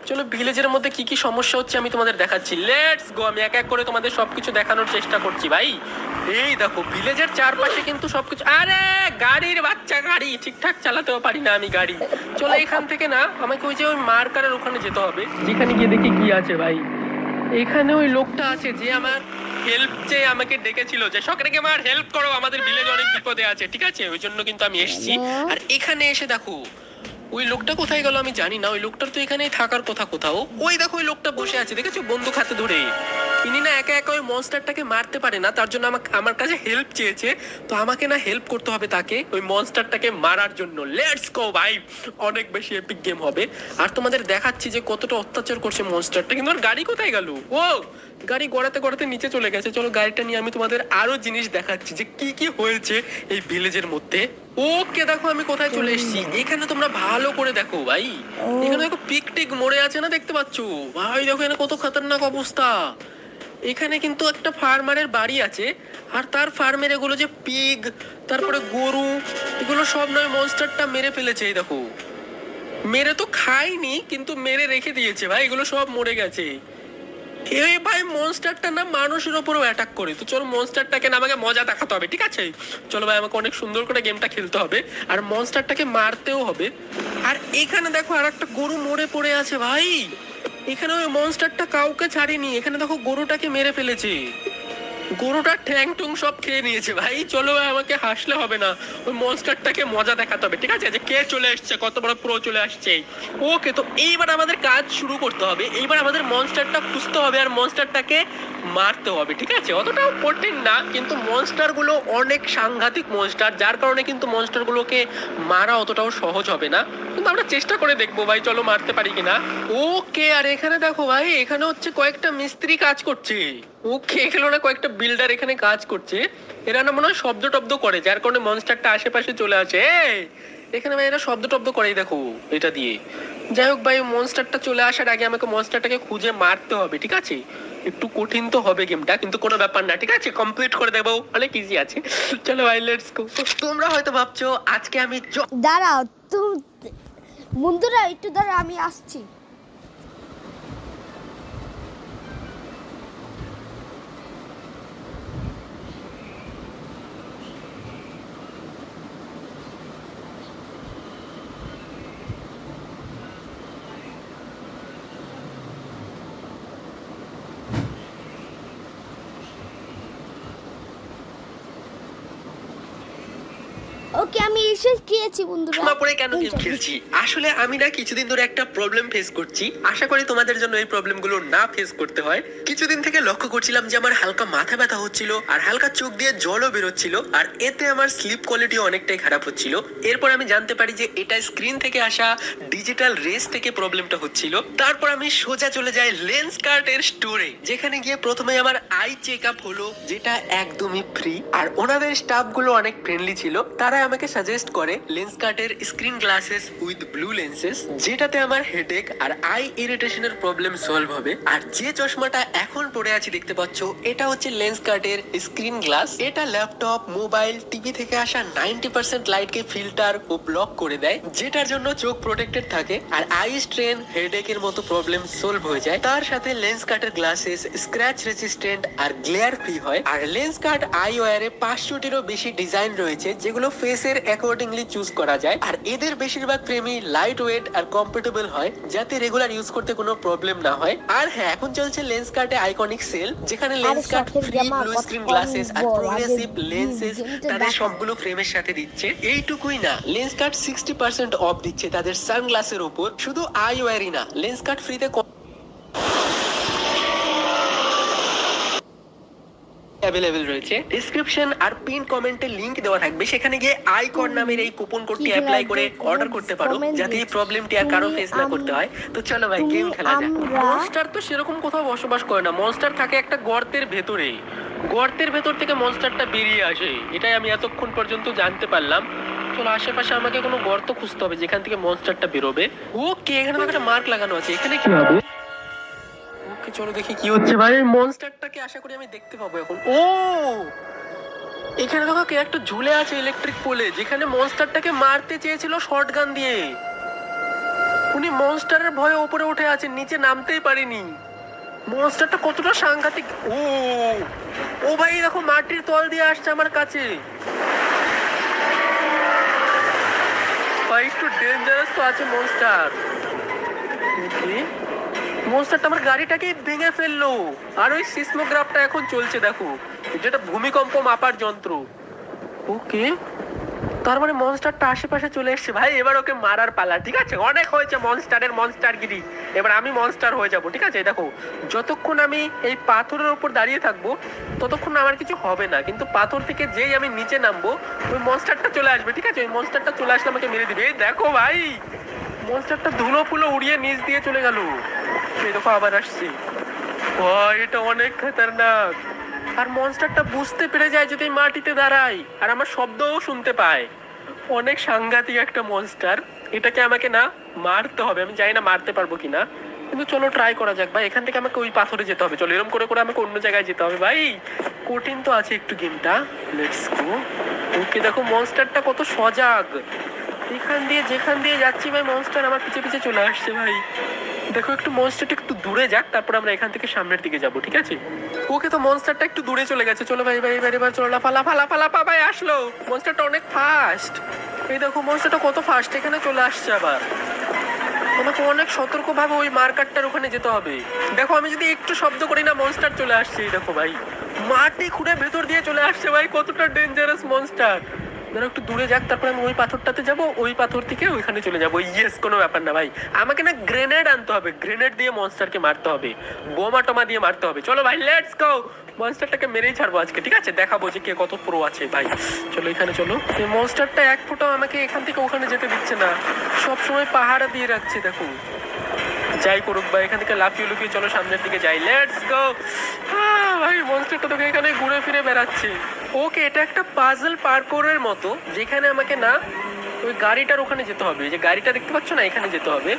চলো ভিলেজের মধ্যে কি কি সমস্যা হচ্ছে আমি তোমাদের দেখাচ্ছি। লেটস গো, আমি এক এক করে তোমাদের সবকিছু দেখানোর চেষ্টা করছি ভাই। এই দেখো ভিলেজের চারপাশে কিন্তু সবকিছু, আরে গাড়ির বাচ্চা গাড়ি ঠিকঠাক চালাতেও পারি না আমি গাড়ি। চলো এখান থেকে না আমাকে ওই যে ওই মার্কারের ওখানে যেতে হবে, যেখানে গিয়ে দেখি কি আছে ভাই। এখানে ওই লোকটা আছে যে আমার হেল্প চেয়ে আমাকে ডেকেছিল যে সকালে আমার হেল্প করো, আমাদের ভিলেজ অনেক বিপদে আছে, ঠিক আছে? ওই জন্য কিন্তু আমি এসেছি। আর এখানে এসে দেখো ওই লোকটা কোথায় গেল আমি জানি না। ওই লোকটার তো এখানেই থাকার কথা কোথাও। ওই দেখো ওই লোকটা বসে আছে, দেখেছো বন্দুক হাতে ধরে। ইনি না একা একা ওই মনস্টারটাকে মারতে পারে না, তার জন্য আমার কাছে হেল্প চেয়েছে। তো আমাকে না হেল্প করতে হবে তাকে ওই মনস্টারটাকে মারার জন্য। লেটস গো ভাই, অনেক বেশি এপিক গেম হবে। আর তোমাদের দেখাচ্ছি যে কতটা অত্যাচার করছে মনস্টারটা। কিন্তু আর গাড়ি কোথায় গেল? ও গাড়ি গড়াতে গড়াতে নিচে চলে গেছে। চলো গাড়িটা নিয়ে আমি তোমাদের আরো জিনিস দেখাচ্ছি যে কি কি হয়েছে এই ভিলেজের মধ্যে। ওকে দেখো আমি কোথায় চলে এসেছি। এখানে তোমরা ভালো করে দেখো ভাই, এখানে দেখো পিক টিক মরে আছে না, দেখতে পাচ্ছ ভাই? দেখো এখানে কত খতরনাক অবস্থা। এখানে কিন্তু একটা ফার্মারের বাড়ি আছে, আর তার ফার্মের এগুলো যে পিগ, তারপরে গরু, এগুলো সব নয় মনস্টারটা মেরে ফেলেছে। এই দেখো মেরে তো খায়নি, কিন্তু মেরে রেখে দিয়েছে ভাই, এগুলো সব মরে গেছে। এই ভাই মনস্টারটা না মানুষের উপরও অ্যাটাক করে। তো চলো মনস্টারটাকে না আমাকে মজা দেখাতে হবে, ঠিক আছে? চলো ভাই আমাকে অনেক সুন্দর করে গেমটা খেলতে হবে, আর মনস্টারটাকে মারতেও হবে। আর এখানে দেখো আর একটা গরু মরে পড়ে আছে ভাই। এখানে ওই মনস্টারটা কাউকে ছাড়েনি, এখানে দেখো গরুটাকে মেরে ফেলেছে। গরুটার ঠ্যাং টুং সব খেয়ে নিয়েছে ভাই। চলো ভাই আমাকে হাসলে হবে না, ওই মনস্টারটাকে মজা দেখাতে হবে, ঠিক আছে? যে কে চলে এসছে, কত বড় প্রো চলে আসছে। ওকে, তো এইবার আমাদের কাজ শুরু করতে হবে। এইবার আমাদের মনস্টারটা খুঁজতে হবে আর মনস্টারটাকে মারতে হবে, ঠিক আছে? অতটাও কঠিন না, কিন্তু মনস্টার গুলো অনেক সাংঘাতিক মনস্টার, যার কারণে কিন্তু মনস্টার গুলোকে মারা অতটাও সহজ হবে না। কিন্তু আমরা চেষ্টা করে দেখবো ভাই, চলো মারতে পারি কিনা। ওকে, আর এখানে দেখো ভাই, এখানে হচ্ছে কয়েকটা মিস্ত্রি কাজ করছে। ওকে, এখানে না কয়েকটা বিল্ডার এখানে কাজ করছে। এরা না মনে হয় শব্দ টব্দ করে, যার কারণে মনস্টারটা আশেপাশে চলে আসে। এখানে ভাই এরা শব্দ টব্দ করে, দেখো এটা দিয়ে। যাই হোক ভাই, মনস্টারটা চলে আসার আগে আমাকে মনস্টারটাকে খুঁজে মারতে হবে, ঠিক আছে? একটু কঠিন তো হবে গেমটা, কিন্তু কোনো ব্যাপার না, ঠিক আছে? কমপ্লিট করে দেবো, অনেক ইজি আছে। চলো ভাই লেটস গো। তোমরা হয়তো ভাবছো আজকে আমি দাঁড়াও তুমি বন্ধুরা, একটু দাঁড়া, আমি আসছি। ওকে, আমি এসে গিয়েছি বন্ধুরা। চশমা পরে কেন গেম খেলছি? আসলে আমি না কিছুদিন ধরে একটা প্রবলেম ফেস করছি। আশা করি তোমাদের জন্য এই প্রবলেমগুলো না ফেস করতে হয়। কিছুদিন থেকে লক্ষ্য করছিলাম যে আমার হালকা মাথা ব্যথা হচ্ছিল, আর হালকা চোখ দিয়ে জলও বেরোচ্ছিল, আর এতে আমার স্লিপ কোয়ালিটি অনেকটাই খারাপ হচ্ছিল। এরপর আমি জানতে পারি যে এটা স্ক্রিন থেকে আসা ডিজিটাল রেস থেকে প্রবলেমটা হচ্ছিল। তারপর আমি সোজা চলে যাই লেন্সকার্ট এর স্টোরে, যেখানে গিয়ে প্রথমে আমার আই চেক আপ হলো, যেটা একদমই ফ্রি। আর ওনাদের স্টাফ গুলো অনেক ফ্রেন্ডলি ছিল। তারা আমাকে সাজেস্ট করে লেন্সকার্টের screen glasses with blue lenses, যেটাতে আমার হেডেক আর আই ইরিটেশনের প্রবলেম সলভ হবে। আর যে চশমাটা এখন পরে আছি দেখতে পাচ্ছ, এটা হচ্ছে লেন্সকার্টের স্ক্রিন গ্লাস। এটা ল্যাপটপ, মোবাইল, টিভি থেকে আসা 90% লাইটকে ফিল্টার ও ব্লক করে দেয়, যেটার জন্য চোখ প্রোটেক্টেড থাকে আর আই স্ট্রেন, হেডেকের মতো প্রবলেম সলভ হয়ে যায়। তার সাথে লেন্সকার্টের গ্লাসেস স্ক্র্যাচ রেসিস্ট্যান্ট আর গ্লেয়ার ফ্রি হয়। আর লেন্সকার্ট আই ওয়্যারে 500টিরও বেশি ডিজাইন রয়েছে, যেগুলো ফেসের অ্যাকর্ডিংলি চুজ করা যায়। আর এদের বেশিরভাগ ফ্রেমই লাইট ওয়েট আর কম্পার্টেবল হয়, যাতে রেগুলার ইউজ করতে কোনো প্রবলেম না হয়। আর হ্যাঁ, এখন চলছে লেন্সকার্টে আইকনিক সেল, যেখানে Lenskart free blue screen glasses আর প্রোগ্রেসিভ লেন্সেস তাদের সবগুলো ফ্রেমের সাথে দিচ্ছে। এইটুকুই না, লেন্সকার্ট 60% অফ দিচ্ছে তাদের সানগ্লাসের উপর। শুধু আই ওয়্যারই না, লেন্সকার্ট ফ্রিতে অ্যাভেলেবল রয়েছে। ডেসক্রিপশন আর পিন কমেন্টে লিংক দেওয়া থাকবে, সেখানে গিয়ে আইকন নামের এই কুপন কোডটি অ্যাপ্লাই করে অর্ডার করতে পারো, যাতে এই প্রবলেমটি আর কারো ফেস না করতে হয়। তো চলো ভাই গেম খেলা যাক। মনস্টার তো সেরকম কোথাও বসবাস করে না, মনস্টার থাকে একটা গর্তের ভেতরে। গর্তের ভেতর থেকে মনস্টারটা বেরিয়ে আসে, এটাই আমি এতক্ষণ পর্যন্ত জানতে পারলাম। চলো আশেপাশে আমাকে কোনো গর্ত খুঁজতে হবে যেখান থেকে মনস্টারটা বেরোবে। ওকে, এখানে তো একটা মার্ক লাগানো আছে, এখানে কি হবে? ওকে চলো দেখি কি হচ্ছে ভাই। মনস্টারটাকে আশা করি আমি দেখতে পাবো এখন। ও এখানে দেখো কে একটা ঝুলে আছে ইলেকট্রিক পোলে, যেখানে মনস্টারটাকে মারতে চেয়েছিল শর্টগান দিয়ে। উনি মনস্টারের ভয়ে উপরে উঠে আছে, নিচে নামতেই পারেনি। মনস্টারটা কতটা সাংঘাতিক। ও ও ভাই দেখো মাটির তল দিয়ে আসছে আমার কাছে। ভাই একটু ডেঞ্জারাস তো আছে মনস্টার। মনস্টারটা আমার গাড়িটাকে ভেঙে ফেললো। আর ওই সিসমোগ্রাফটা এখন চলছে দেখো, যেটা ভূমিকম্প মাপার যন্ত্র। ওকে, তার মানে মনস্টারটা আশেপাশে চলে এসছে ভাই। এবার ওকে মারার পালা, ঠিক আছে? অনেক হয়েছে মনস্টারের মনস্টারগিরি, এবার আমি মনস্টার হয়ে যাব, ঠিক আছে? দেখো যতক্ষণ আমি এই পাথরের উপর দাঁড়িয়ে থাকবো ততক্ষণ আমার কিছু হবে না, কিন্তু পাথর থেকে যেই আমি নিচে নামবো ওই মনস্টারটা চলে আসবে, ঠিক আছে? ওই মনস্টারটা চলে আসলে আমাকে মেরে দিবে। এই দেখো ভাই, মনস্টারটা ধুলো ফুলো উড়িয়ে নিচ দিয়ে চলে গেল। এই দেখো আবার আসছে। ভাই এটা অনেক খতরনাক। আর মনস্টারটা বুঝতে পেরে যায় যদি মাটিতে দাঁড়াই, আর আমার শব্দও শুনতে পায়। অনেক সাংঘাতিক একটা মনস্টার। এটাকে আমাকে না মারতে হবে, আমি জানি না মারতে পারবো কিনা, কিন্তু চলো ট্রাই করা যাক ভাই। এখান থেকে আমাকে ওই পাথরে যেতে হবে, চলো এরকম করে করে আমাকে অন্য জায়গায় যেতে হবে ভাই। কঠিন তো আছে একটু গেমটা, লেটস গো। ওকে দেখো মনস্টারটা কত সজাগ, এখান দিয়ে যেখান দিয়ে যাচ্ছি ভাই মনস্টার আমার পিছে পিছে চলে আসছে ভাই। দেখো একটু মনস্টারটা একটু দূরে যাক, তারপর আমরা এখান থেকে সামনের দিকে যাব, ঠিক আছে? ওকে তো মনস্টারটা একটু দূরে চলে গেছে। চলো ভাই ভাই ভাই এবার চলো, লাফা লাফা লাফা লাফা ভাই। আসলো মনস্টারটা অনেক ফাস্ট। এই দেখো মনস্টারটা কত ফাস্ট, এখানে চলে আসছে আবার। আমাকে অনেক সতর্কভাবে ওই মার্কারটার ওখানে যেতে হবে। দেখো আমি যদি একটু শব্দ করি না মনস্টার চলে আসছে। এই দেখো ভাই মাটি খুঁড়ে ভেতর দিয়ে চলে আসছে ভাই, কতটা ডেঞ্জারাস মনস্টার। ধরো একটু দূরে যাক, তারপর আমি ওই পাথরটাতে যাব, ওই পাথর থেকে ওইখানে চলে যাবো। ইয়েস, কোনো ব্যাপার না ভাই। আমাকে না গ্রেনেড আনতে হবে, গ্রেনেড দিয়ে মনস্টারকে মারতে হবে, বোমা টোমা দিয়ে মারতে হবে। চলো ভাই লেটস গো, মনস্টারটাকে মেরেই ছাড়বো আজকে, ঠিক আছে? দেখাবো যে কে কত প্রো আছে ভাই। চলো এখানে চলো। এই মনস্টারটা এক ফোঁটাও আমাকে এখান থেকে ওখানে যেতে দিচ্ছে না, সব সময় পাহারা দিয়ে রাখছে দেখো। যাই করুক ভাই, এখান থেকে লাফিয়ে লুকিয়ে চলো সামনের দিকে যাই, লেটস গো। ভাই মনস্টারটা তোকে এখানে ঘুরে ফিরে বেড়াচ্ছে। ওকে, এটা একটা পাজল পার্কোরের মতো, যেখানে আমাকে না ওই গাড়িটার ওখানে যেতে হবে। যে গাড়িটা দেখতে পাচ্ছ না, এখানে যেতে হবে,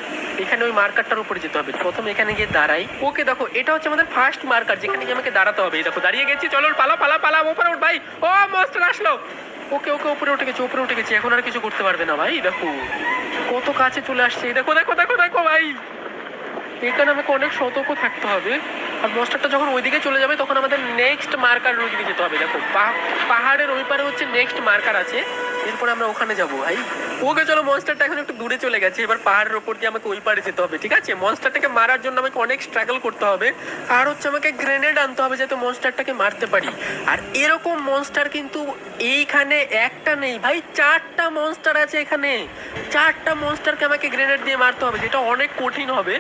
এখানে ওই মার্কারটার উপরে যেতে হবে। প্রথমে এখানে গিয়ে দাঁড়াই। ওকে দেখো এটা হচ্ছে আমাদের ফার্স্ট মার্কার, যেখানে গিয়ে আমাকে দাঁড়াতে হবে। এই দেখো দাঁড়িয়ে গেছি, চলো পালা পালা পালা, উপরে উঠ ভাই। ও মনস্টার আসলো। ওকে ওকে উপরে উঠে গেছি, উপরে উঠে গেছি, এখন আর কিছু করতে পারবে না ভাই। দেখো কত কাছে চলে আসছে, দেখো দেখো দেখো দেখো ভাই। এখানে আমাকে অনেক সতর্ক থাকতে হবে। আর মনস্টারটা যখন ওইদিকে চলে যাবে তখন আমাদের নেক্সট মার্কার ওইদিকে যেতে হবে। দেখো পাহাড়ের ওই পারে হচ্ছে নেক্সট মার্কার আছে, এরপরে আমরা ওখানে যাবো ভাই। ওকে চলো, মনস্টারটা এখন একটু দূরে চলে গেছে, এবার পাহাড়ের ওপর দিয়ে আমাকে ওই পারে যেতে হবে, ঠিক আছে? মনস্টারটাকে মারার জন্য আমাকে অনেক স্ট্রাগল করতে হবে, আর হচ্ছে আমাকে গ্রেনেড আনতে হবে যাতে মনস্টারটাকে মারতে পারি। আর এরকম মনস্টার কিন্তু এইখানে একটা নেই ভাই, 4টা মনস্টার আছে এখানে। 4টা মনস্টারকে আমাকে গ্রেনেড দিয়ে মারতে হবে, যেটা অনেক কঠিন হবে,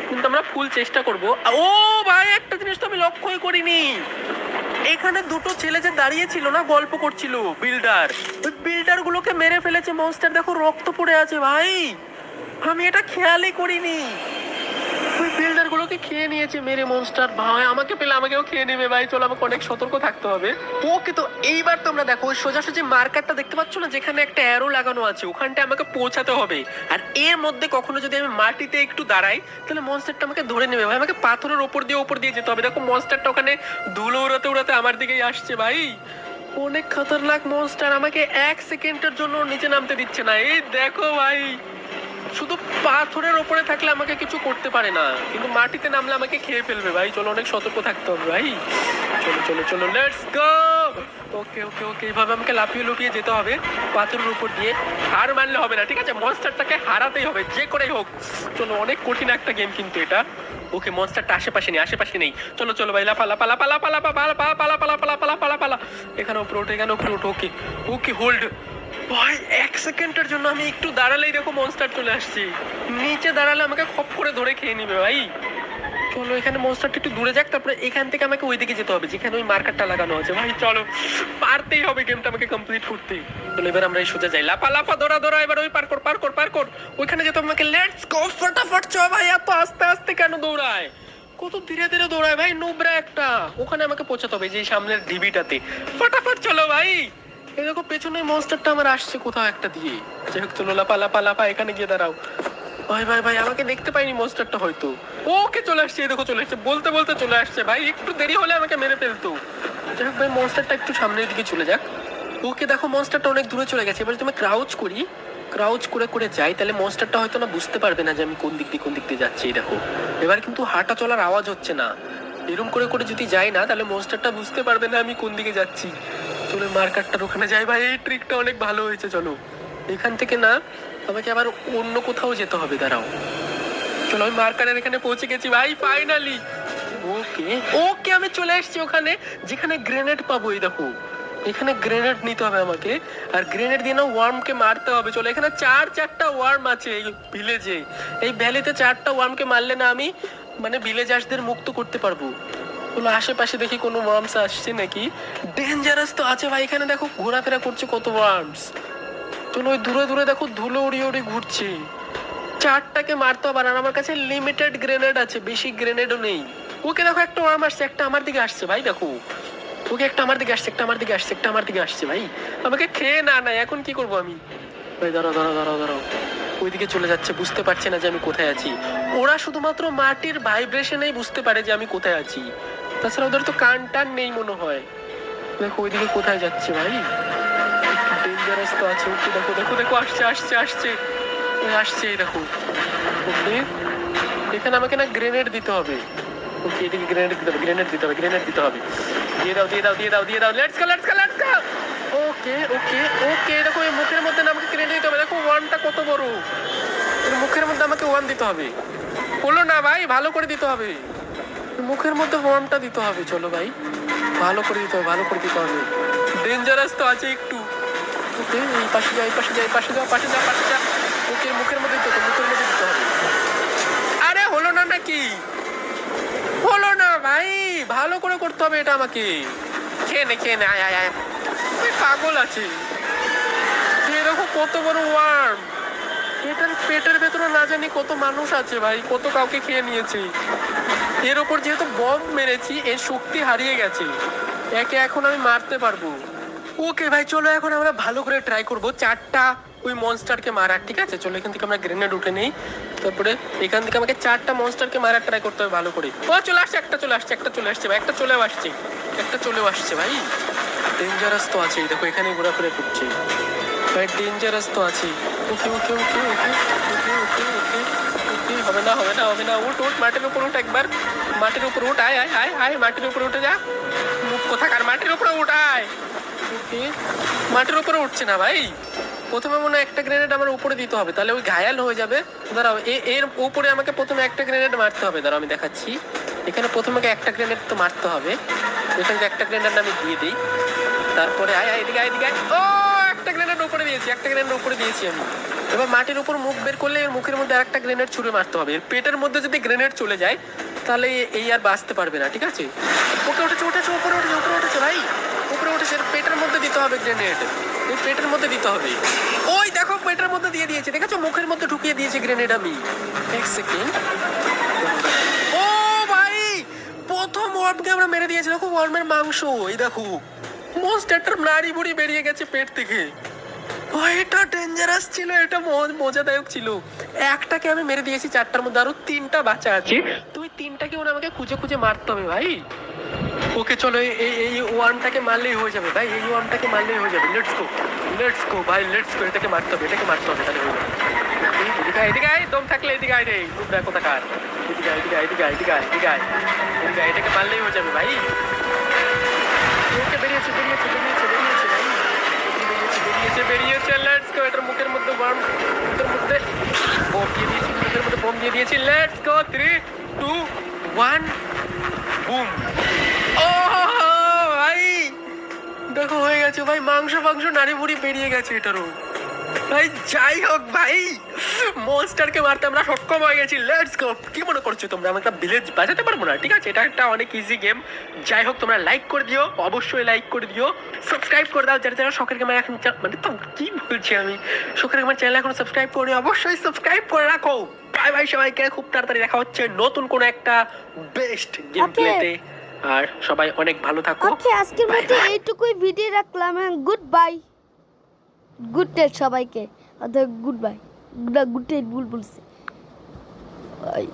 কিন্তু আমরা ফুল চেষ্টা করব। ও ভাই একটা জিনিস তো আমি লক্ষ্যই করিনি, এখানে দুটো ছেলে যে দাঁড়িয়ে ছিল না, গল্প করছিল, বিল্ডার, ওই বিল্ডার গুলোকে মেরে ফেলেছে মনস্টার। দেখো রক্ত পড়ে আছে ভাই, আমি এটা খেয়ালই করিনি। ওই বিল্ডার গুলোকে খেয়ে নিয়েছে মেরে মনস্টার। ভাই আমাকে পেলে আমাকেও খেয়ে নেবে ভাই, চলো আমাকে অনেক সতর্ক থাকতে হবে। ওকে তো এইবার তোমরা দেখো ওই সোজাসুজি মার্কারটা দেখতে পাচ্ছ না, যেখানে একটা অ্যারো লাগানো আছে, ওখানটা আমাকে পৌঁছাতে হবে। আর এর মধ্যে কখনো যদি আমি মাটিতে একটু দাঁড়াই তাহলে মনস্টারটা আমাকে ধরে নেবে ভাই। আমাকে পাথরের ওপর দিয়ে যেতে হবে। দেখো মনস্টারটা ওখানে ধুলো উড়াতে উড়াতে আমার দিকেই আসছে ভাই। অনেক খতরনাক মনস্টার, আমাকে 1 সেকেন্ডের জন্য নিচে নামতে দিচ্ছে না। এই দেখো ভাই, শুধু পাথরের ওপরে থাকলে আমাকে কিছু করতে পারে না, কিন্তু মাটিতে নামলে আমাকে খেয়ে ফেলবে ভাই। চলো অনেক সতর্ক থাকতে হবে ভাই। চলো চলো চলো লেটস গো। ওকে ওকে ওকে, এইভাবে আমাকে লাফিয়ে লুকিয়ে যেতে হবে পাথরের উপর দিয়ে। হার মানলে হবে না, ঠিক আছে? মনস্টারটাকে হারাতেই হবে যে করেই হোক। চলো অনেক কঠিন একটা গেম কিন্তু এটা। ওকে মনস্টারটা আশেপাশে নেই। চলো চলো ভাই, লাফা লাফা লাফা লাফা লাফা পালা পালা পালা পালা পালা পালা পালা পালা। এখানে উপরে ওঠে, এখানে উপরে ওঠো। ওকে ওকে হোল্ড ভাই, 1 সেকেন্ডের জন্য আমি একটু দাঁড়ালেই দেখো মনস্টার চলে আসছে। নিচে দাঁড়ালে আমাকে খপ করে ধরে খেয়ে নিবে ভাই। চলো এখানে মনস্টারটা একটু দূরে যাক, তারপরে এখান থেকে আমাকে ওইদিকে যেতে হবে যেখানে ওই মার্কারটা লাগানো আছে ভাই। চলো পারতেই হবে গেমটা আমাকে কমপ্লিট করতে। চলো এবার আমরা এই সোজা যাই, লাফা লাফা দৌড়া দৌড়া। এবার ওই পার কর ওইখানে যেতে আমাকে। লেটস গো, ফটাফট চ ভাই, এত আস্তে আস্তে কেন দৌড়ায়? কত ধীরে ধীরে দৌড়ায় ভাই, নোবরা একটা। ওখানে আমাকে পৌঁছাতে হবে, যে সামনের ঢিবিটাতে। ফটাফট চলো ভাই। এই দেখো পেছনে মনস্টারটা আমার আসছে কোথাও একটা দিয়ে। যাই হোক চলো, লাপা লাপা লাপা, এখানে গিয়ে দাঁড়াও। ভাই ভাই ভাই, আমাকে দেখতে পাইনি মনস্টারটা হয়তো। ওকে চলে আসছে, এই দেখো চলে আসছে, বলতে বলতে চলে আসছে ভাই। একটু দেরি হলে আমাকে মেরে ফেলতো। যাই হোক ভাই, মনস্টারটা একটু সামনের দিকে চলে যাক। ওকে দেখো, মনস্টারটা অনেক দূরে চলে গেছে। এবার তুমি ক্রাউচ করি, ক্রাউচ করে করে যাই, তাহলে মনস্টারটা হয়তো না বুঝতে পারবে না যে আমি কোন দিক দিয়ে যাচ্ছি। এই দেখো এবার কিন্তু হাঁটা চলার আওয়াজ হচ্ছে না। এরম করে করে যদি যাই না, তাহলে মনস্টারটা বুঝতে পারবে না আমি কোন দিকে যাচ্ছি। চলো মার্কারটার ওখানে যাই ভাই। এই ট্রিকটা অনেক ভালো হয়েছে। চলো এখান থেকে না আমাকে আবার অন্য কোথাও যেতে হবে, দাঁড়াও। চলো আমি মার্কারের এখানে পৌঁছে গেছি ভাই, ফাইনালি। ওকে ওকে, আমি চলে এসেছি ওখানে যেখানে গ্রেনেড পাবো। এই দেখো এখানে গ্রেনেড নিতে হবে আমাকে, আর গ্রেনেড দিয়ে না ওয়ার্মকে মারতে হবে। চলো এখানে চারটা ওয়ার্ম আছে এই ভিলেজে। এই ভ্যালিতে 4টা ওয়ার্মকে মারলে না আমি মানে ভিলেজার্সদের মুক্ত করতে পারবো। চলো আশেপাশে দেখি কোনো ওয়ার্মস আসছে নাকি। ডেঞ্জারাস তো আছে ভাই, এখানে দেখো ঘোরাফেরা করছে কত ওয়ার্মস। চলো ওই দূরে দূরে দেখো ধুলো উড়িয়ে উড়িয়ে ঘুরছে। 4টাকে মারতে হবে, আর আমার কাছে লিমিটেড গ্রেনেড আছে, বেশি গ্রেনেডও নেই। ওকে দেখো একটা ওয়ার্ম আসছে, একটা আমার দিকে আসছে ভাই। দেখো ওকে একটা আমার দিকে আসছে, একটা আমার দিকে আসছে, একটা আমার দিকে আসছে ভাই। আমাকে খেয়ে না নাই, এখন কি করবো আমি? ভাই দাঁড়াও দাঁড়াও দাঁড়াও দাঁড়াও, ওইদিকে চলে যাচ্ছে, বুঝতে পারছে না যে আমি কোথায় আছি। ওরা শুধুমাত্র মাটির ভাইব্রেশনেই বুঝতে পারে যে আমি কোথায় আছি, তাছাড়া ওদের তো কান টান নেই মনে হয়। দেখো ওইদিকে কোথায় যাচ্ছে ভাই, ডেঞ্জারাস তো আছে। ওকে দেখো দেখো দেখো, আসছে আসছে আসছে আসছে, এই দেখো। ওকে এখানে আমাকে না গ্রেনেড দিতে হবে। ওকে এদিকে গ্রেনেড দিতে হবে, গ্রেনেড দিতে হবে, গ্রেনেড দিতে হবে। দিয়ে দাও দিয়ে দাও দিয়ে দাও দিয়ে দাও, let's go let's go let's go. Okay okay okay, দেখো এই মুখের মধ্যে না আমাকে গ্রেনেড দিতে হবে। দেখো ওয়ানটা কত বড়, এর মুখের মধ্যে আমাকে ওয়ান দিতে হবে। হলো না ভাই, ভালো করে দিতে হবে, মুখের মধ্যে ওয়ানটা দিতে হবে। চলো ভাই ভালো করে দিতে হবে, ভালো করে দিতে হবে। ডেঞ্জারাস তো আছে একটু। ওকে এই পাশে যাও, এই পাশে যাও, এই পাশে যাও, পাশে যাও, পাশে যাও। ওকে মুখের মধ্যে দিতে হবে, মুখের মধ্যে দিতে হবে। আরে হলো না নাকি? হলো না ভাই, ভালো করে করতে হবে এটা আমাকে। খেয়ে নে খেয়ে নে, আয় আয় আয়। ওই পাগল আছে, এরকম কত বড় ওয়ার্ম। এটার পেটের ভেতরে না জানি কত মানুষ আছে ভাই, কত কাউকে খেয়ে নিয়েছে। এর ওপর যেহেতু বম মেরেছি, এর শক্তি হারিয়ে গেছে, একে এখন আমি মারতে পারবো। ওকে ভাই চলো এখন আমরা ভালো করে ট্রাই করবো 4টা ওই মনস্টারকে মারার। ঠিক আছে চলো এখান থেকে আমরা গ্রেনেড উঠে নেই, তারপরে এখান থেকে আমাকে 4টা মনস্টারকে মারার ট্রাই করতে হবে ভালো করে। ও চলে আসছে, একটা চলে আসছে, একটা চলে আসছে ভাই, একটা চলেও আসছে, একটা চলেও আসছে ভাই। ডেঞ্জারাস তো আছে, দেখো এখানে ঘোরাফেরা করছে ভাই, ডেঞ্জারাস তো আছে। ওকে okay okay okay okay okay okay ওকে, হবে না হবে না হবে না, উঠ উঠ, মাটির উপর উঠ একবার, মাটির উপর উঠ, আয় আয় আয় আয়, মাটির উপরে উঠে যা। মুখ কোথাকার, মাটির উপরে উঠ আয়। ওকে মাটির উপরে উঠছে না ভাই, প্রথমে মনে হয় একটা গ্রেনেড আমার উপরে দিতে হবে, তাহলে ওই ঘায়াল হয়ে যাবে। দাঁড়াও এর উপরে আমাকে প্রথমে একটা গ্রেনেড মারতে হবে, দাঁড়াও আমি দেখাচ্ছি। এখানে প্রথমে একটা গ্রেনেড তো মারতে হবে, এখানে একটা গ্রেনেড আমি দিয়ে দিই, তারপরে আয় আয় এদিকে আয় এদিকে আয়। ও একটা গ্রেনেড উপরে দিয়েছি, একটা গ্রেনেড উপরে দিয়েছি আমি। এবার মাটির উপর মুখ বের করলে এর মুখের মধ্যে আরেকটা গ্রেনেড ছুঁড়ে মারতে হবে। এর পেটের মধ্যে যদি গ্রেনেড চলে যায় তাহলে এই আর বাঁচতে পারবে না। ঠিক আছে ওকে উঠেছে উঠেছে, উপরে উঠেছে, উপরে উঠেছে ভাই, উপরে উঠেছে। পেটের মধ্যে দিতে হবে গ্রেনেড, এই পেটের মধ্যে দিতে হবে। ওই দেখো পেটের মধ্যে দিয়ে দিয়েছে, দেখেছো মুখের মধ্যে ঢুকিয়ে দিয়েছি গ্রেনেড আমি। এক সেকেন্ড, ও ভাই প্রথম ওয়ার্মকে আমরা মেরে দিয়েছি। দেখো ওয়ার্মের মাংস, এই দেখো মনস্টারটার নাড়ি বুড়ি বেরিয়ে গেছে পেট থেকে। এটা ডেঞ্জারাস ছিল, এটা মজাদায়ক ছিল। একটাকে আমি মেরে দিয়েছি, 4টার মধ্যে আরো 3টা বাচ্চা আছে, তুই 3টাকে ওরা আমাকে খুঁজে খুঁজে মারতে হবে ভাই। ওকে চলো এই ওয়ার্মটাকে মারলেই হয়ে যাবে ভাই, এই ওয়ার্মটাকে মারলেই হয়ে যাবে। লেটস গো ভাই, লেটস গো, এটাকে মারতে হবে, এটাকে মারতে হবে, তাহলে হয়ে যাবে। এদিকে আয়, এদিকে আয়, দম থাকলে এদিকে আয় রে, টুকরা কোথাকার, এদিকে আয়, এদিকে আয়, এদিকে আয়, এদিকে আয়, এদিকে আয়, এদিকে আয়, এটাকে মারলেই হয়ে যাবে ভাই। ওকে বেরিয়েছে বেরিয়েছে বেরিয়েছে বেরিয়েছে ভাই, বেরিয়েছে বেরিয়েছে। লেটস গো, এটার মুখের মধ্যে ওয়ার্ম, মুখের মধ্যে বম দিয়ে দিয়েছি, মুখের মধ্যে বম দিয়ে দিয়েছি। Let's go, 3 2 1 broom. ও ভাই দেখো হয়ে গেছে ভাই, মাংস নাড়ি বুড়ি বেরিয়ে গেছে এটারও ভাই। যাই হোক ভাই, মনস্টারকে মারতে আমরা সক্ষম হয়ে গেছি। Let's go. কি মনে করছো তোমরা আমি একটা ভিলেজ বাঁচাতে পারবো না? ঠিক আছে এটা একটা অনেক ইজি গেম। যাই হোক তোমরা লাইক করে দিও, অবশ্যই লাইক করে দিও, সাবস্ক্রাইব করে দাও যারা যারা শখের গেমার এখন, মানে তো কি বলছি আমি, শখের গেমার চ্যানেল এখন সাবস্ক্রাইব করে অবশ্যই সাবস্ক্রাইব করে রাখো। বাই বাই সবাইকে, খুব তাড়াতাড়ি দেখা হচ্ছে নতুন কোন একটা বেস্ট গেম Okay. প্লেতে। আর সবাই অনেক ভালো থাকো। ওকে, আজকের Bye মতো bye. এইটুকুই ভিডিও রাখলাম। গুড বাই, গুড ডে সবাইকে। গুড বাই, গুড ডে বলছে। বাই।